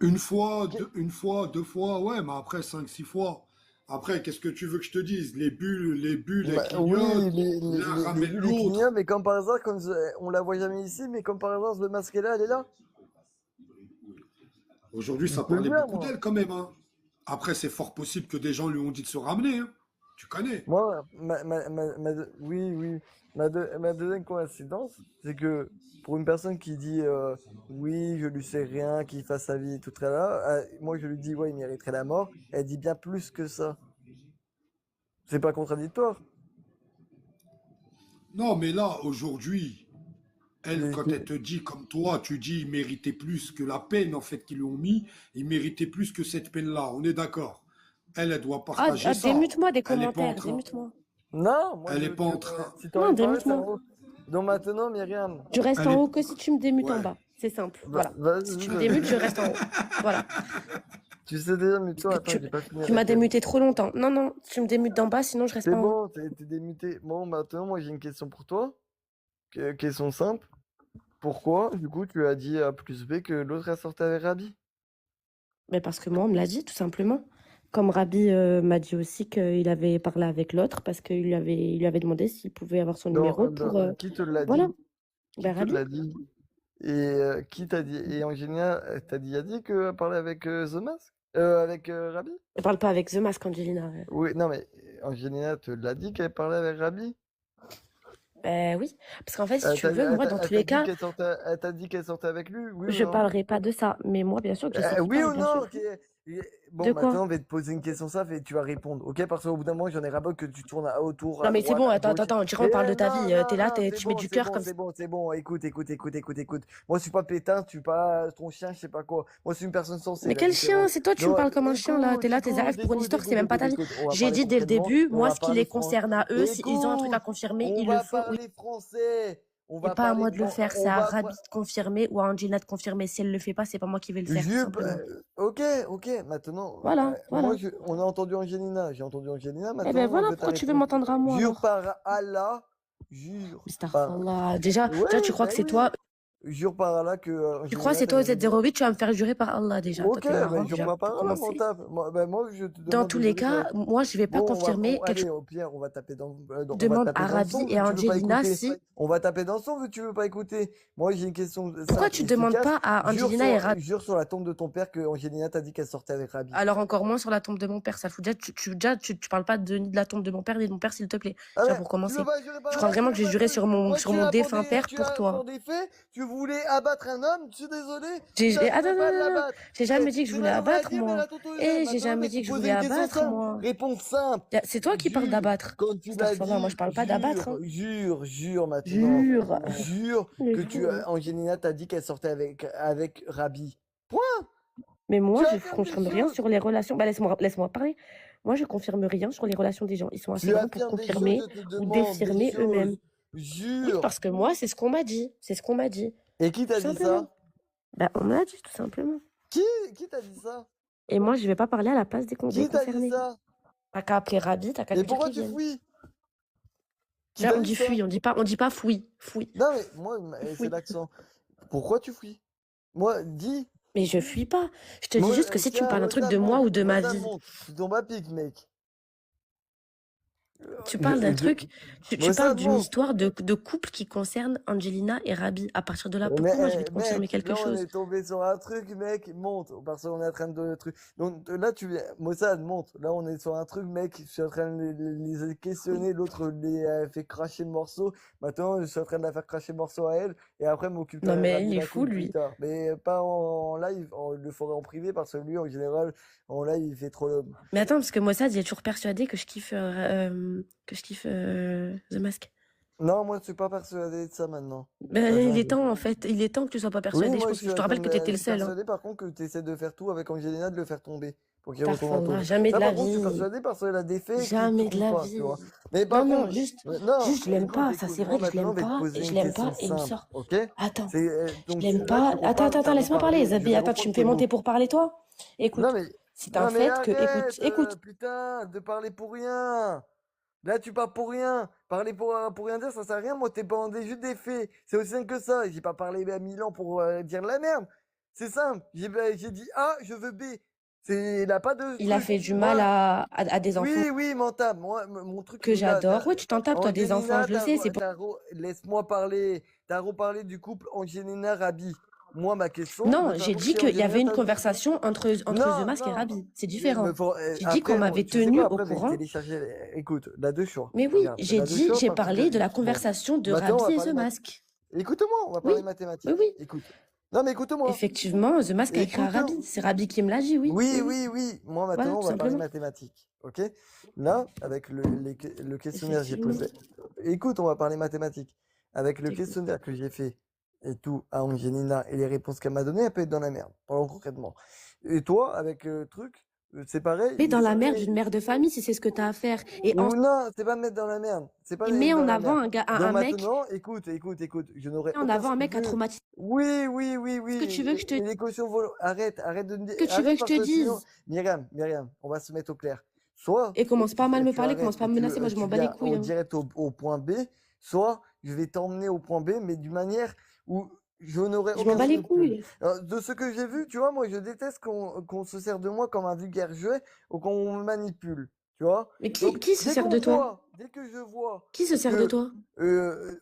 Une fois, deux fois, ouais, mais après 5-6 fois. Après, qu'est-ce que tu veux que je te dise? Les bulles, elles oui, clignotent, les l'un ramène bulles, les l'autre. clignotent, mais comme par hasard, on la voit jamais ici, mais comme par hasard, The Mask est là, elle est là. Aujourd'hui, Je ça peux le parlait dire, beaucoup moi. d'elle quand même, hein. Après, c'est fort possible que des gens lui ont dit de se ramener, hein. Tu connais. Moi, oui. Ma deuxième coïncidence, c'est que pour une personne qui dit oui, je lui sais rien, qu'il fasse sa vie, tout ça là, moi je lui dis ouais, il mériterait la mort. Elle dit bien plus que ça. C'est pas contradictoire. Non, mais là, aujourd'hui, elle, Mais quand elle te dit comme toi, tu dis il méritait plus que la peine en fait qu'ils lui ont mis, il méritait plus que cette peine-là. On est d'accord. Elle doit partager ça. Démute-moi des Elle est pas en commentaires, train. démute-moi. non, moi Elle est pas en train. si t'as Non, envie de parler, c'est en démute-moi. haut. Donc maintenant, Myriam, Je reste Elle en est. haut que si tu me démutes en Ouais. bas. C'est simple. va- Voilà. vas-y, Si tu me démutes, je reste en haut. Voilà. tu sais déjà, mais Parce toi, que attends, j'ai pas fini tu m'as avec elle. démuté trop longtemps. Non, non, tu me démutes d'en bas, sinon je reste C'est en haut. bon, t'es démuté. Bon, maintenant, moi j'ai une question pour toi. Question simple. Pourquoi, du coup, tu as dit A plus B que l'autre a sorti avec Rabi? Mais parce que moi, on me l'a dit, tout simplement. Comme Rabi m'a dit aussi qu'il avait parlé avec l'autre parce qu'il il lui avait demandé s'il pouvait avoir son numéro pour... Qui te l'a Voilà. dit? Qui Ben, te Rabi. l'a dit? Et qui t'a dit? Et Angelina, a dit qu'elle parlait avec The Mask? Avec Rabi? Elle parle pas avec The Mask, Angelina. Oui, non, mais Angelina te l'a dit qu'elle parlait avec Rabi? Ben oui. Parce qu'en fait, si tu veux, moi, dans tous les cas, Elle t'a dit qu'elle sortait avec lui? Oui ou je non? parlerai pas de ça. Mais moi, bien sûr que je sais qu'il Oui parle, ou bien non? sûr. Bon, De quoi? maintenant, on va te poser une question simple et tu vas répondre, ok? Parce qu'au bout d'un moment, j'en ai ras que tu tournes autour, Non, à mais c'est droite, bon, à attends, gauche. attends, tu parle de ta non, vie. T'es là, c'est tu mets bon, du c'est cœur bon, comme c'est ça. bon, c'est bon. Écoute. Moi, je suis pas pétain, tu suis pas ton chien, je sais pas quoi. Moi, je suis une personne sensée. Mais La quel différence. chien? C'est toi, tu me Non, parles comme un chien, là. T'es là, écoute, t'es arrêtes pour une histoire, c'est même pas ta vie. on va J'ai parler dit dès le concrètement, début, on moi, va ce qui parler les concerne à eux, s'ils ont un truc à Écoute, confirmer, on ils le va font. parler français. On C'est va pas à parler, moi de le faire, c'est on à va, Rabi de confirmer ou à Angelina de confirmer. Si elle le fait pas, c'est pas moi qui vais le faire, tout simplement. ok, maintenant, Voilà, voilà. moi, on a entendu Angelina, j'ai entendu Angelina, Eh maintenant, ben elle voilà, veut ta pourquoi tu veux réponse. m'entendre à moi, Jure alors? par Allah, jure par... Astaghfirullah. Déjà, Ouais, tu crois ben que c'est oui. toi. Jure par Allah que Tu crois que Angelina c'est t'a toi, jamais dit. Z08, tu vas me faire jurer par Allah, déjà. Toi, Ok, t'es marrant, ben jure déjà, pas pour par Allah, mon commencer. taf. Moi, je te Dans demande tous de les jurer cas, que... moi, je vais pas Bon, confirmer quelque allez, chose. au pire, on va taper dans Demande à le Rabi son, et vu que tu veux pas Angelina écouter. si. On va taper dans le son, vu que tu veux pas écouter. Moi, j'ai une question Pourquoi simple tu et demandes efficace. pas à Angelina et Rabi? Jure sur la tombe de ton père que Angelina t'a dit qu'elle sortait avec Rabi. Alors encore moins sur la tombe de mon père, ça fout déjà, tu parles pas ni de la tombe de mon père ni de mon père, s'il te plaît. Ah Déjà ouais, pour tu commencer. veux pas jurer par Tu crois Allah, vraiment tu que veux j'ai pas juré te... sur Moi, mon défunt père tu pour as toi? pour des faits, tu voulais abattre un homme, je suis désolé, Attends, t'arrivais pas à non, l'abattre. j'ai jamais dit que je C'est voulais malheureux à abattre, dire, mais elle moi. a t'autorisé. Eh, j'ai Maintenant, je jamais vais dit te que je poser voulais une question abattre, simple. moi. Réponse simple. C'est toi qui parles Jure, d'abattre. quand tu m'as Astaghfirullah, moi dit, je parle pas d'abattre, hein. jure maintenant. Jure. Jure que Angelina t'a dit qu'elle sortait avec Rabi. Point. Mais moi, Tu je affirmes des confirme rien choses. sur les relations. Bah, laisse-moi parler. Moi, je confirme rien sur les relations des gens. Ils sont assez Tu grands pour affirmes des choses, confirmer je te ou demande des défirmer eux-mêmes. choses. Oui, Jure. parce que moi, c'est ce qu'on m'a dit. C'est ce qu'on m'a dit. Et qui Tout t'a dit simplement. ça? Bah, on me l'a dit, tout simplement. Qui t'a dit ça? Et moi, je vais pas parler à la place des Qui t'a dit concernés. ça? T'as qu'à appeler Rabi, t'as qu'à Et lui dire pourquoi qu'il tu vienne. fouilles? Qui Là, t'a on dit dit ça? fuis, on dit pas fouille. Fouille. Non, mais moi, c'est Fouille. l'accent. Pourquoi tu fuis? Moi, dis. Mais je fuis pas. Je te dis Moi, juste que si tu me tiens, parles d'un truc Mossad, de moi monte. ou de ma Mossad, vie, monte. Tu tombes à pic, mec. tu parles d'un Je... truc, tu parles Mossad, d'une monte. histoire de couple qui concerne Angelina et Rabi. À partir de là, pourquoi moi je vais te confirmer Mec, quelque là on chose? est tombé sur un truc, mec, monte, parce qu'on est en train de truc. Donc là Mossad, monte. Là on est sur un truc, mec, je suis en train de les questionner, l'autre les a fait cracher le morceau. Maintenant je suis en train de la faire cracher le morceau à elle, et après m'occupe Non de mais Rabi il est d'un fou coup plus lui. tard. Mais pas en live, on le ferait en privé, parce que lui en général, en live il fait trop l'homme. Mais attends, parce que Mossad, il est toujours persuadé que je kiffe The Mask. Non, moi je suis pas persuadé de ça maintenant. Ben, Ça il change. est temps en fait, il est temps que tu sois pas Oui, persuadé. moi Je te rappelle que t'étais je le suis seul. Hein. persuadé par contre que tu essaies de faire tout avec Angelina, de le faire tomber pour qu'il retourne en Astaghfirullah, taupe. jamais de Ça la par contre je suis vie. persuadé parce qu'elle a des faits qui Jamais de trompent la pas, tu vie. vois. Mais par Non, contre, juste non, je l'aime écoute, pas. Ça écoute, c'est moi vrai que je maintenant l'aime je vais te pas. poser Je une l'aime question pas et il me simple, sort. ok? Attends, C'est, je donc l'aime là pas. tu Attends, reparles, t'as laisse-moi parler, reparlé, je Zabi. vais Attends, tu reprendre me fais tes monter mots. pour parler toi? Écoute, Non mais, c'est un non mais fait que, arrête, écoute. putain, de parler pour rien. Là, tu parles pour rien. Parler pour rien dire, ça sert à rien. Moi, t'es pas juste des faits. C'est aussi simple que ça. J'ai pas parlé à Milan pour dire de la merde. C'est simple. J'ai dit A, je veux B. Il a pas de Il a truc. fait du mal Moi, à des enfants oui, mentable. Moi, mon truc, que là, j'adore. Ouais, tu t'en tapes, toi, des enfants, Angelina, je le sais. C'est pour... laisse-moi parler. T'as reparlé du couple Angelina Rabi. Moi, ma question, Non, je j'ai t'avoue que dit c'est qu'il y avait Angelina, une t'as dit. conversation entre The Mask et Non. Rabi. C'est Mais différent. J'ai dit qu'on après, m'avait tu sais tenu quoi, au après, je vais courant. télécharger. Écoute, la deux choix. Mais oui, Regarde, j'ai la deux dit, choix j'ai parce parlé de la bon. conversation de Maintenant, on Rabi va et The parler Mask. Écoute-moi, on va parler Oui, mathématiques. oui. Écoute. Non, mais écoute-moi. Effectivement, The Mask a écrit à Rabi. C'est Rabi qui me l'a dit, oui. Oui. Moi, Voilà, maintenant, on tout va parler simplement. mathématiques. Ok? Là, avec le questionnaire que j'ai Effectivement. posé. Écoute, on va parler mathématiques. Avec le J'écoute. questionnaire que j'ai fait et tout à Angelina et les réponses qu'elle m'a données, elle peut être dans la merde. Parlons concrètement. Et toi, avec le truc, c'est pareil. Mais dans la merde c'était- d'une mère de famille, si c'est ce que tu as à faire. Et Ou non, c'est pas me mettre dans la merde. C'est pas il me met mettre dans en la avant merde. un gars, Donc un mec, maintenant, écoute. Je n'aurais met en aucun avant un mec scrupule. traumatisé. Oui. Qu'est-ce que tu veux que je te Et les cautions arrête de me dire. Qu'est-ce que tu veux que je Parce te que sinon, dise? Myriam, on va se mettre au clair. Soit Et commence pas à mal me tu parler, arrêtes commence pas à et me menacer, moi je tu m'en bats les viens couilles. Hein. direct au point B, soit je vais t'emmener au point B, mais d'une manière où je n'aurai Je m'en aucun bats les scrupule. couilles. Alors, de ce que j'ai vu, tu vois, moi je déteste qu'on se sert de moi comme un vulgaire jouet ou qu'on me manipule. Tu vois? Mais Donc, qui se sert de toi? dès que je vois Qui se sert de que toi?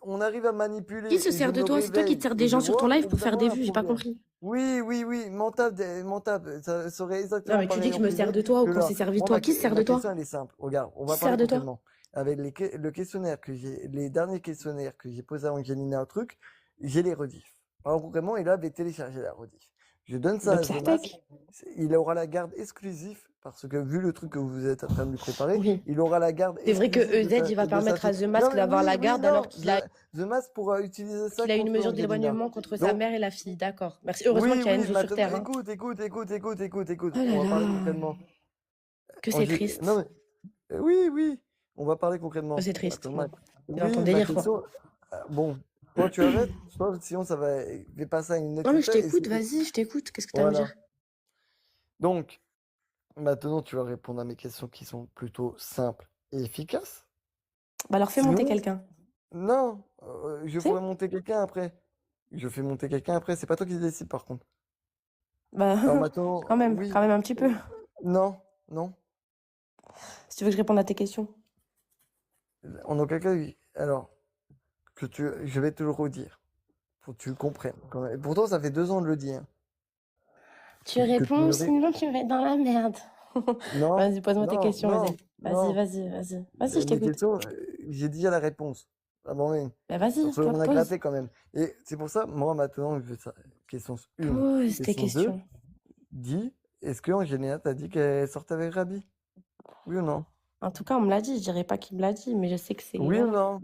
on arrive à manipuler Qui se et je sert de me toi? C'est toi qui te réveille sers et des je gens sur ton vois, live on pour peut faire avoir des un vues, j'ai pas problème. compris. Oui, mentable, ça serait Non, exactement mais tu dis pareil que en je me privé sers de toi ou que qu'on là. s'est servi de Moi, toi. Qui se sert de ma toi? question, elle est simple. Regarde, on Qui va se sert parler de toi? concrètement. Avec le questionnaire les derniers questionnaires que j'ai posés à Angelina, un truc, j'ai les rediffs. Alors concrètement, il avait téléchargé la rediff. Je donne ça à Donc The ça Mask. attaque. Il aura la garde exclusive parce que vu le truc que vous êtes en train de lui préparer, Oui. il aura la garde C'est vrai que exclusive de EZ, il va sa permettre à truc. The Non, Mask mais d'avoir la garde alors non. qu'il a The Mask pourra utiliser ça une contre mesure Angelina. d'éloignement contre sa Donc, mère et la fille. D'accord. Merci. Heureusement qu'il y a Enzo sur maintenant, Terre. Hein. écoute. Oh là On va parler là. concrètement. Que c'est triste. Non, mais, oui. On va parler concrètement. Que c'est triste. Maintenant, Bon. T'es dans ton ma délire, quoi. question. Bon, toi, tu arrêtes. Soit, sinon, ça va passer à une autre Non, mais je étape et t'écoute, c'est- vas-y, je t'écoute. Qu'est-ce que t'as à me Voilà. dire? Donc, maintenant, tu vas répondre à mes questions qui sont plutôt simples et efficaces. Bah alors fais monter Sinon, quelqu'un. non, je Si? ferai monter quelqu'un après. Je fais monter quelqu'un après. C'est pas toi qui décide, par contre. Bah Alors maintenant, quand même oui. un petit peu. Non. Si tu veux que je réponde à tes questions. En aucun cas, oui. Alors, je vais te le redire. Pour que tu le comprennes. Et pourtant, ça fait 2 ans de le dire. Tu Que tu réponds, me sinon tu vas être dans la merde. Non, Vas-y, pose-moi tes questions, vas-y. non. Vas-y, je Mes t'écoute. questions, j'ai déjà la réponse. Avant même. Bah vas-y, Parce qu'on a pose. gratté quand même. Et c'est pour ça, moi maintenant, je veux ça. Question 1. Pose tes Question 2. questions. Dis, est-ce qu'Angelina t'a dit qu'elle sortait avec Rabi? Oui ou non? En tout cas, on me l'a dit. Je dirais pas qu'il me l'a dit, mais je sais que c'est. Oui ou Voilà. non?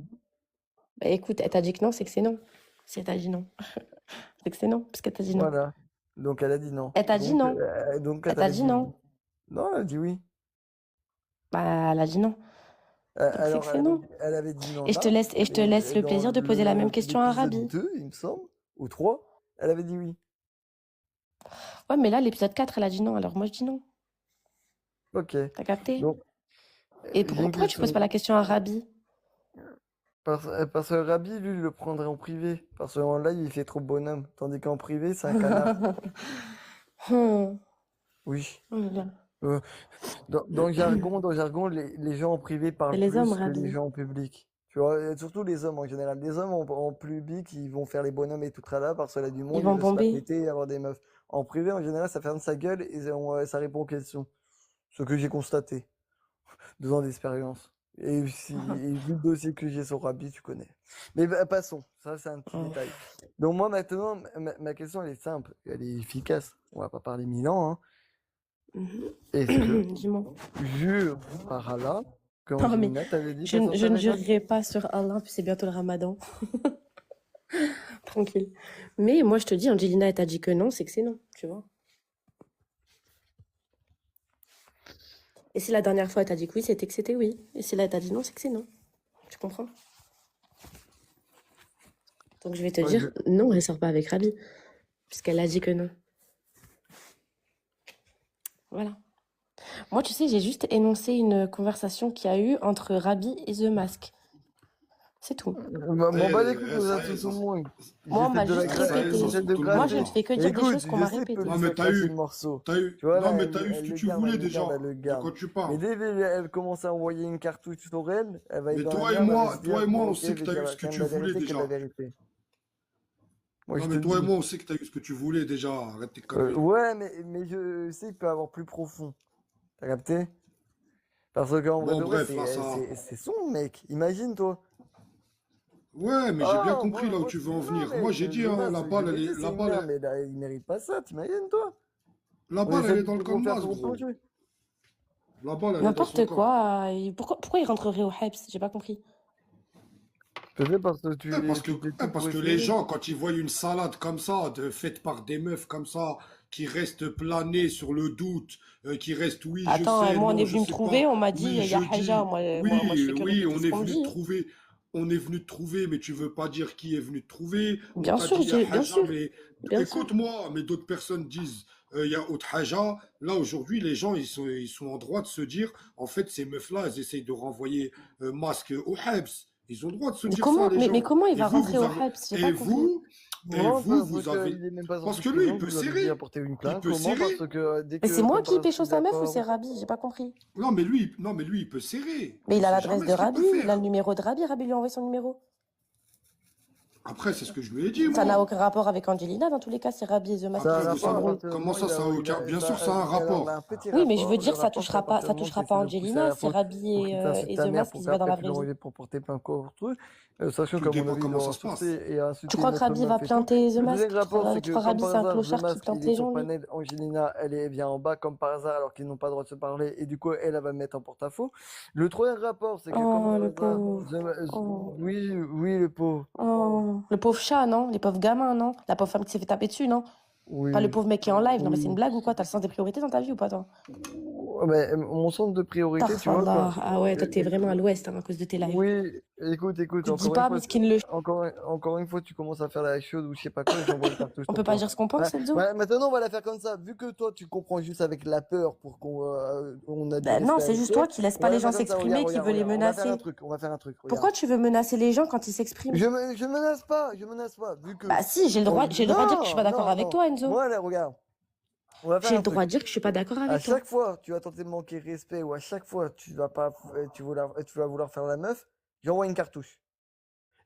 Bah écoute, elle t'a dit que non, c'est que c'est non. Si elle t'a dit non, c'est que c'est non, parce qu'elle t'a dit non. Voilà. Donc elle a dit non. Elle t'a dit non. Donc Elle quand t'a elle a dit dit oui. non. Non, elle a dit oui. Bah, elle a dit non. Donc c'est que Alors c'est non. elle avait dit non Et je te là, laisse le dans plaisir de poser la même question à l'épisode Rabi. 2, il me semble, ou 3, elle avait dit oui. Ouais, mais là, l'épisode 4, elle a dit non. Alors moi, je dis non. Ok. T'as capté? Donc, Et j'ai une pourquoi tu poses pas question. la question à Rabi? Parce que Rabi, lui, il le prendrait en privé. Parce qu'en live, il fait trop bonhomme. Tandis qu'en privé, c'est un canard. Oui. Oh là là. Euh, dans le jargon, les gens en privé C'est parlent les hommes, plus que les Rabi. gens en public. Tu vois, et surtout les hommes en général. Les hommes en public, ils vont faire les bonhommes et tout tralala parce qu'il a du Ils monde, vont il veut se la bomber. péter et avoir des meufs. En privé, en général, ça ferme sa gueule et ça répond aux questions. Ce que j'ai constaté. 2 ans d'expérience. Et vu le dossier que j'ai sur Rabi, tu connais. Mais passons, ça c'est un petit Oh. détail. Donc moi maintenant, ma question elle est simple, elle est efficace. On va pas parler 1000 ans, hein. Est-ce que, Dis-moi. jure par Allah, que Non, mais Angelina t'avait dit je qu'elle ne sortait avec Rabi? jurerai pas sur Allah, puis c'est bientôt le Ramadan. Tranquille. Mais moi, je te dis, Angelina, elle t'a dit que non, c'est que c'est non, tu vois. Et si la dernière fois, elle t'a dit que oui, c'était que c'était oui. Et si là, elle t'a dit non, c'est que c'est non. Tu comprends? Donc, je vais te Moi, dire, non, elle sort pas avec Rabi. Puisqu'elle a dit que non. Voilà. Moi, tu sais, j'ai juste énoncé une conversation qu'il y a eu entre Rabi et The Mask. C'est tout. M'en bats les Eh, couilles eh, aux ça y est, associations ça, moins. Moi, on m'a J'essaie de la juste ça y est, répété. ça j'essaie saoule de tout le Moi, monde je ne gratter. là. fais que dire des Écoute, choses qu'on m'a je sais répétées. que Non tu mais vas t'as classer le eu, morceau. t'as eu, Tu vois, non là, mais t'as eu ce elle que le tu garde, voulais elle le garde, déjà. elle le De garde. quoi tu Mais parles? dès qu'elle commence à envoyer une cartouche sur elle, elle va être Mais dans la toi et merde, elle va moi, se dire, on bon, ok, sait je que vais t'as dire eu ce que quand même tu la voulais vérité que la déjà. vérité. Moi, Non je te mais le toi et dis. moi, on sait que t'as eu ce que tu voulais déjà. Arrête tes conneries. Ouais, mais je sais qu'il peut y avoir plus profond. T'as capté? Parce qu'en vrai Bon de vrai, bref, là ça. c'est son mec. Imagine, toi. Ouais, mais j'ai bien Oh, compris là où moi, tu je veux sais en pas, venir. Moi mec. j'ai dit, The hein, Mask, je vais dire, c'est une merde, mais là, il mérite pas ça, t'imagines, toi? la On balle, essaie elle de est dans le te camp de refaire Mas, ton gros. projet. La balle, elle est dans N'importe son camp. quoi. Pourquoi il rentrerait au Hebs? J'ai pas compris. Peut-être parce que Parce que, tu fais tout parce pour que les essayer. gens, quand ils voient une salade comme ça, faite par des meufs comme ça, qui restent planées sur le doute, qui restent oui, je Attends, sais, moi, on non, est je venu me sais trouver, pas, on m'a dit, oui, il y a je Haja. dis, Moi, je fais que oui, répéter on ce est qu'on me venu dit. te trouver, on est venu te trouver, mais tu veux pas dire qui est venu te trouver. On Bien t'a sûr, dit, il y a bien Haja, sûr, mais bien sûr. écoute-moi, mais d'autres personnes disent, il y a autre Haja. Là, aujourd'hui, les gens, ils sont en droit de se dire, en fait, ces meufs-là, elles essayent de renvoyer Masque au Hebs. Ils ont le droit de se Mais dire ça, comment, les mais gens. comment il Et va vous, rentrer vous au avez, Hebs? J'ai et pas compris. vous, Comment parce vous avez, qu'il est même pas parce sorti que de lui, il prison, peut vous avez dit serrer. apporter une Il plainte. peut Comment? Parce serrer. que dès Mais c'est que, moi comme qui par pécho hasard, sa meuf ou d'accord. c'est Rabi? J'ai pas compris. Non, mais lui, il peut serrer. Mais On il a sait l'adresse jamais de ce qu'il Rabi, peut il a le faire. numéro de Rabi. Rabi lui a envoyé son numéro. Après, c'est ce que je lui ai dit, Ça n'a moi. aucun rapport avec Angelina. Dans tous les cas, c'est Rabi et The Mask Ça a qui un Après, qui mais ça, rapport à s'embrouillent. partir du comment moment où ça a aucun. Bien sûr, ça a un alors, on a rapport. un petit Oui, mais je rapport. veux Le dire, ça rapport, c'est touchera à pas, partir ça du moment où touchera tu pas essaies de le pousser à Angelina. la C'est faute Rabi pour qu'il t'insulte et ta The mère Mask pour qui se voient dans qu'après la tu vraie vie. l'envoies pour porter plainte contre eux. Sachant Tout qu'à mon dépend avis, ils comment l'ont ça se passe. insulté et Tu insulté crois que notre Rabi va meuf et tout. planter The Le Mask? deuxième rapport, c'est Tu que crois comme Rabi, par c'est un hasard, The clochard qui Mask, plante il est les sur gens, lui? panel, Angelina, elle vient en bas comme par hasard alors qu'ils n'ont pas le droit de se parler et du coup, elle va me mettre en porte-à-faux. Le troisième rapport, c'est que comme Oh, par le hasard, pauvre. Oh. oui, oui, le pauvre. Oh. Le pauvre chat, non? Les pauvres gamins, non? La pauvre femme qui s'est fait taper dessus, non? Pas le Oui, pauvre mec qui est en live. Non, mais c'est une oui. blague ou quoi? T'as le sens des priorités dans ta vie ou pas, toi? Ouais, mais mon centre de priorité, tu vois, Tarfallah. Ah ouais, toi, et- t'es vraiment à l'ouest hein, à cause de tes lives. oui, écoute, Tu te dis encore une pas, fois, miskin le... encore une fois, tu commences à faire la chose ou je sais pas quoi, j'envoie une cartouche On sur peut pas toi. dire ce qu'on pense, Enzo? Maintenant, on va la faire comme ça. Vu que toi, tu comprends juste avec la peur pour on a du Ben non, respect c'est avec juste toi, toi qui laisse on pas va les la faire gens comme ça. s'exprimer, qui veut les On va faire un menacer. truc, on va faire un truc. Regarde. Pourquoi tu veux menacer les gens quand ils s'expriment? Je menace pas, Vu que. Bah si, j'ai le droit de dire que je suis pas d'accord avec toi, Enzo. Moi, là, regarde. On va faire J'ai un le droit truc. de dire que je suis pas d'accord À avec toi. chaque fois, tu vas tenter de manquer respect ou à chaque fois, tu vas pas, tu vas vouloir faire la meuf, j'envoie une cartouche.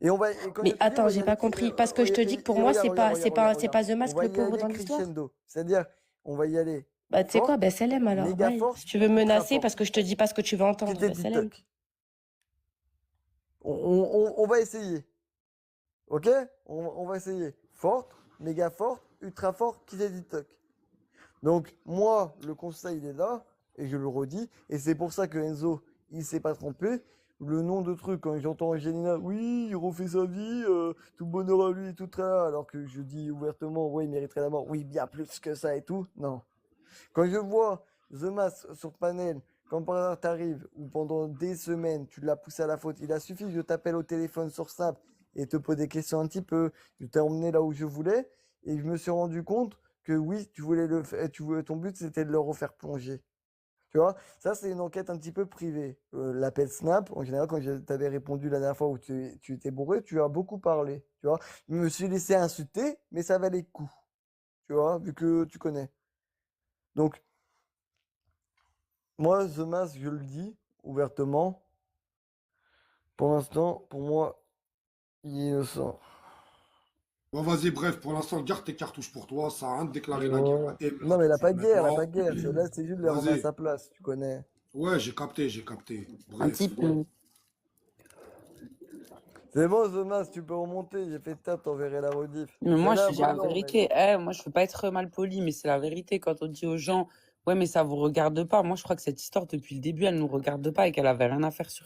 Et on va, et quand Mais je te dis, on attends, va y j'ai aller pas compris. Parce que je te dis que pour moi, c'est pas The On Mask va le y pauvre aller dans l'histoire. crescendo. C'est-à-dire, on va y aller Bah tu sais quoi, fort, ben Selem alors. méga Bye. fort, Si tu veux me ultra menacer fort. parce que je te dis pas ce que tu veux entendre, C'était ben Selem. TikTok. On va essayer. Ok? On va essayer. Forte, méga forte, ultra forte, qui c'est TikTok. Donc, moi, le conseil, il est là, et je le redis, et c'est pour ça que Enzo, il s'est pas trompé. le nom de trucs. Quand j'entends Angelina, oui, il refait sa vie, tout bonheur à lui et tout ça, alors que je dis ouvertement, ouais, il mériterait la mort. Oui, bien plus que ça et tout. Non. Quand je vois The Mask sur Panel, quand par hasard t'arrives, ou pendant des semaines, tu l'as poussé à la faute, il a suffi que je t'appelle au téléphone sur Snap et te pose des questions un petit peu, je t'ai emmené là où je voulais, et je me suis rendu compte que oui, tu voulais le faire, ton but c'était de le refaire plonger. Tu vois, ça c'est une enquête un petit peu privée. L'appel Snap, en général, quand je t'avais répondu la dernière fois où tu étais bourré, tu as beaucoup parlé. Tu vois, je me suis laissé insulter, mais ça valait le coup. Tu vois, vu que tu connais. Donc, moi, The Mask, je le dis ouvertement, pour l'instant, pour moi, il est innocent. Bon, vas-y, bref, pour l'instant, garde tes cartouches pour toi. Ça a rien de déclarer la guerre à Ouais. M, Non, mais là, la tout de pas suite, de guerre, la maintenant. pas de guerre. Là, c'est juste de les remettre à Vas-y. sa place, tu connais. Ouais, j'ai capté, j'ai capté. Un petit Bref. peu. C'est bon, The Mask, tu peux remonter. J'ai fait table, t'enverrai la rediff. Mais moi, Celle-là, je dis la non, mais vérité. Moi, je veux pas être mal poli, mais c'est la vérité. Quand on dit aux gens, ouais, mais ça vous regarde pas. Moi, je crois que cette histoire, depuis le début, elle nous regarde pas et qu'elle avait rien à faire sur